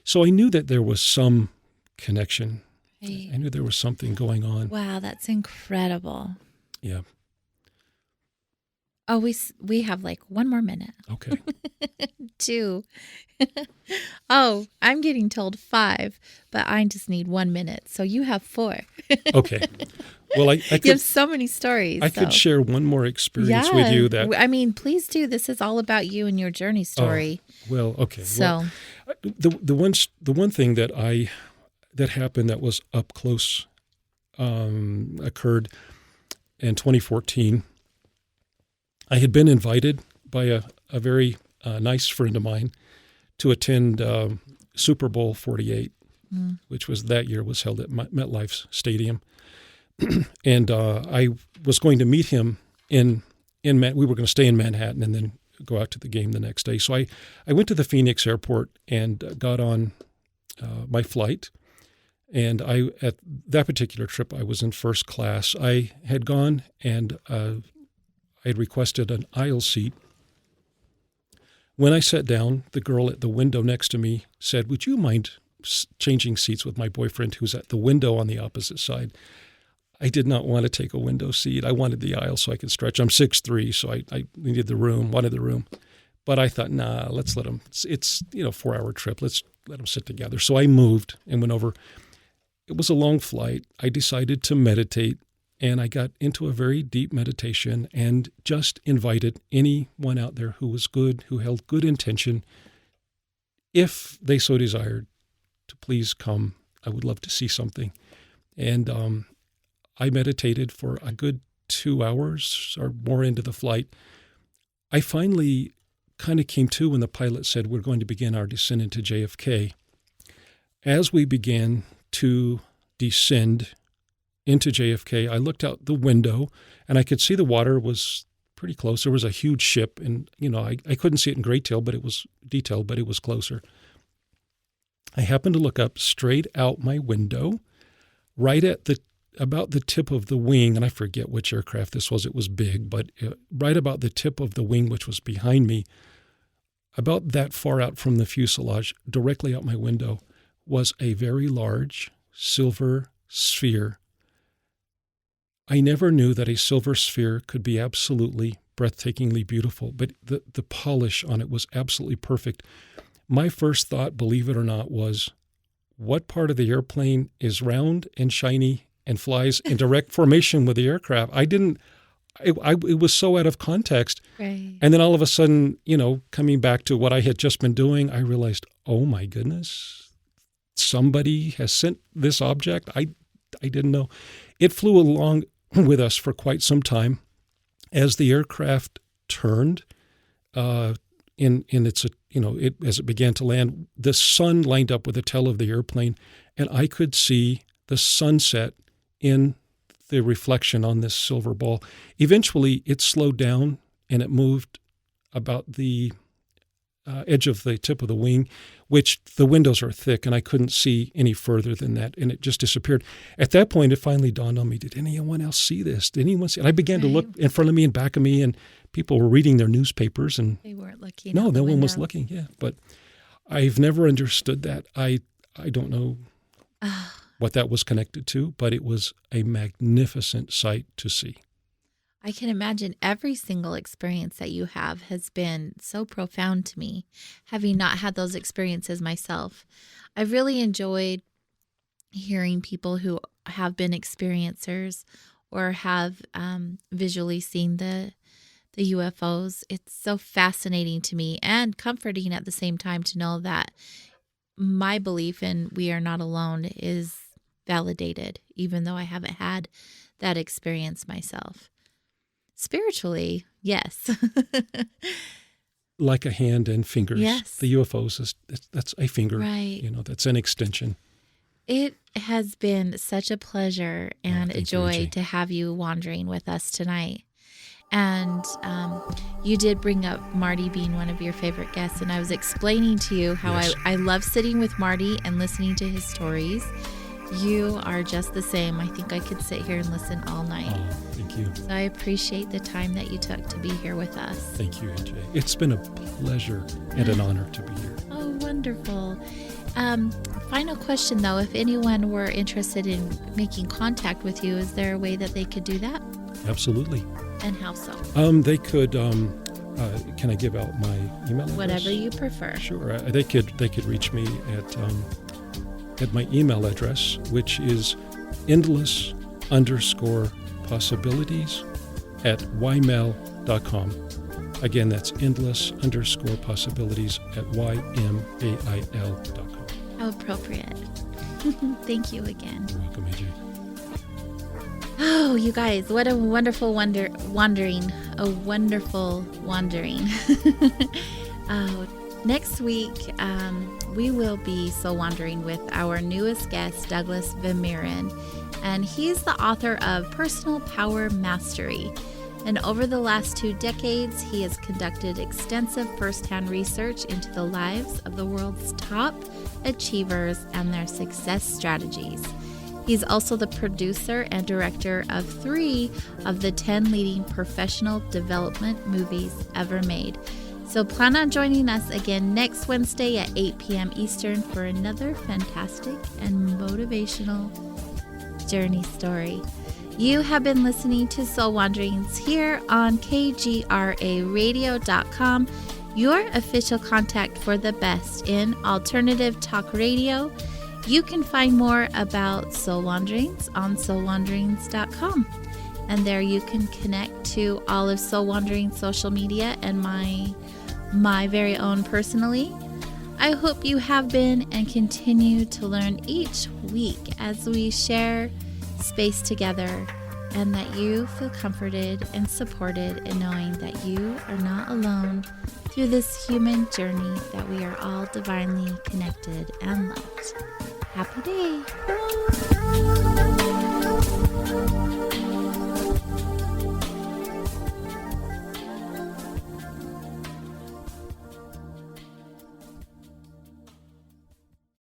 So I knew that there was some connection. Right. I knew there was something going on. Wow, that's incredible. Yeah. Oh, we have like 1 more minute. Okay. 2. Oh, I'm getting told 5, but I just need 1 minute. So you have 4. Okay. Well, I could, you have so many stories. I could share one more experience with you. Please do. This is all about you and your journey story. Oh, well, okay. So well, the one thing that happened that was up close occurred in 2014. I had been invited by a very nice friend of mine to attend Super Bowl 48, which was held at MetLife Stadium. And I was going to meet him we were going to stay in Manhattan and then go out to the game the next day. So I went to the Phoenix airport and got on my flight. And at that particular trip, I was in first class. I had gone and I had requested an aisle seat. When I sat down, the girl at the window next to me said, "Would you mind changing seats with my boyfriend who's at the window on the opposite side?" I did not want to take a window seat. I wanted the aisle so I could stretch. I'm 6'3", so I wanted the room. But I thought, nah, let's let them. It's 4-hour trip. Let's let them sit together. So I moved and went over. It was a long flight. I decided to meditate, and I got into a very deep meditation and just invited anyone out there who was good, who held good intention, if they so desired, to please come. I would love to see something. And I meditated for a good 2 hours or more into the flight. I finally kind of came to when the pilot said, "We're going to begin our descent into JFK." As we began to descend into JFK, I looked out the window and I could see the water was pretty close. There was a huge ship, and I couldn't see it in great detail, but it was closer. I happened to look up straight out my window, right at about the tip of the wing, and I forget which aircraft this was. It was big, but right about the tip of the wing, which was behind me, about that far out from the fuselage, directly out my window, was a very large silver sphere. I never knew that a silver sphere could be absolutely breathtakingly beautiful, but the polish on it was absolutely perfect. My first thought, believe it or not, was, what part of the airplane is round and shiny and flies in direct formation with the aircraft? It was so out of context. Right. And then all of a sudden, coming back to what I had just been doing, I realized, oh my goodness, somebody has sent this object. I didn't know. It flew along with us for quite some time. As the aircraft turned, as it began to land, the sun lined up with the tail of the airplane, and I could see the sunset in the reflection on this silver ball. Eventually, it slowed down and it moved about the edge of the tip of the wing, which the windows are thick, and I couldn't see any further than that, and it just disappeared. At that point, it finally dawned on me, did anyone else see this? Did anyone see it? And I began to look in front of me and back of me, and people were reading their newspapers. And they weren't looking. No, no one was looking, yeah. But I've never understood that. I don't know what that was connected to, but it was a magnificent sight to see. I can imagine every single experience that you have has been so profound to me, having not had those experiences myself. I've really enjoyed hearing people who have been experiencers or have visually seen the UFOs. It's so fascinating to me and comforting at the same time to know that my belief in we are not alone is validated, even though I haven't had that experience myself. Spiritually, yes. Like a hand and fingers. Yes. The UFOs, that's a finger. Right. That's an extension. It has been such a pleasure and a joy you, to have you wandering with us tonight. And you did bring up Marty being one of your favorite guests. And I was explaining to you how yes. I love sitting with Marty and listening to his stories. You are just the same. I think I could sit here and listen all night. Oh, thank you. So I appreciate the time that you took to be here with us. Thank you, AJ. It's been a pleasure and an honor to be here. Oh, wonderful. Final question, though. If anyone were interested in making contact with you, is there a way that they could do that? Absolutely. And how so? They could, can I give out my email address? Whatever you prefer. Sure. They could reach me at my email address, which is endless_possibilities@ymail.com. Again, that's endless_possibilities@ymail.com. How appropriate. Thank you again. You're welcome, AJ. Oh, you guys, what a wonderful wandering. A wonderful wandering. Next week, we will be soul wandering with our newest guest, Douglas Van Meren, and he's the author of Personal Power Mastery. And over the last 2 decades, he has conducted extensive firsthand research into the lives of the world's top achievers and their success strategies. He's also the producer and director of 3 of the 10 leading professional development movies ever made. So plan on joining us again next Wednesday at 8 p.m. Eastern for another fantastic and motivational journey story. You have been listening to Soul Wanderings here on KGRAradio.com, your official contact for the best in alternative talk radio. You can find more about Soul Wanderings on soulwanderings.com. And there you can connect to all of Soul Wanderings social media and my very own personally. I hope you have been and continue to learn each week as we share space together, and that you feel comforted and supported in knowing that you are not alone through this human journey, that we are all divinely connected and loved. Happy day.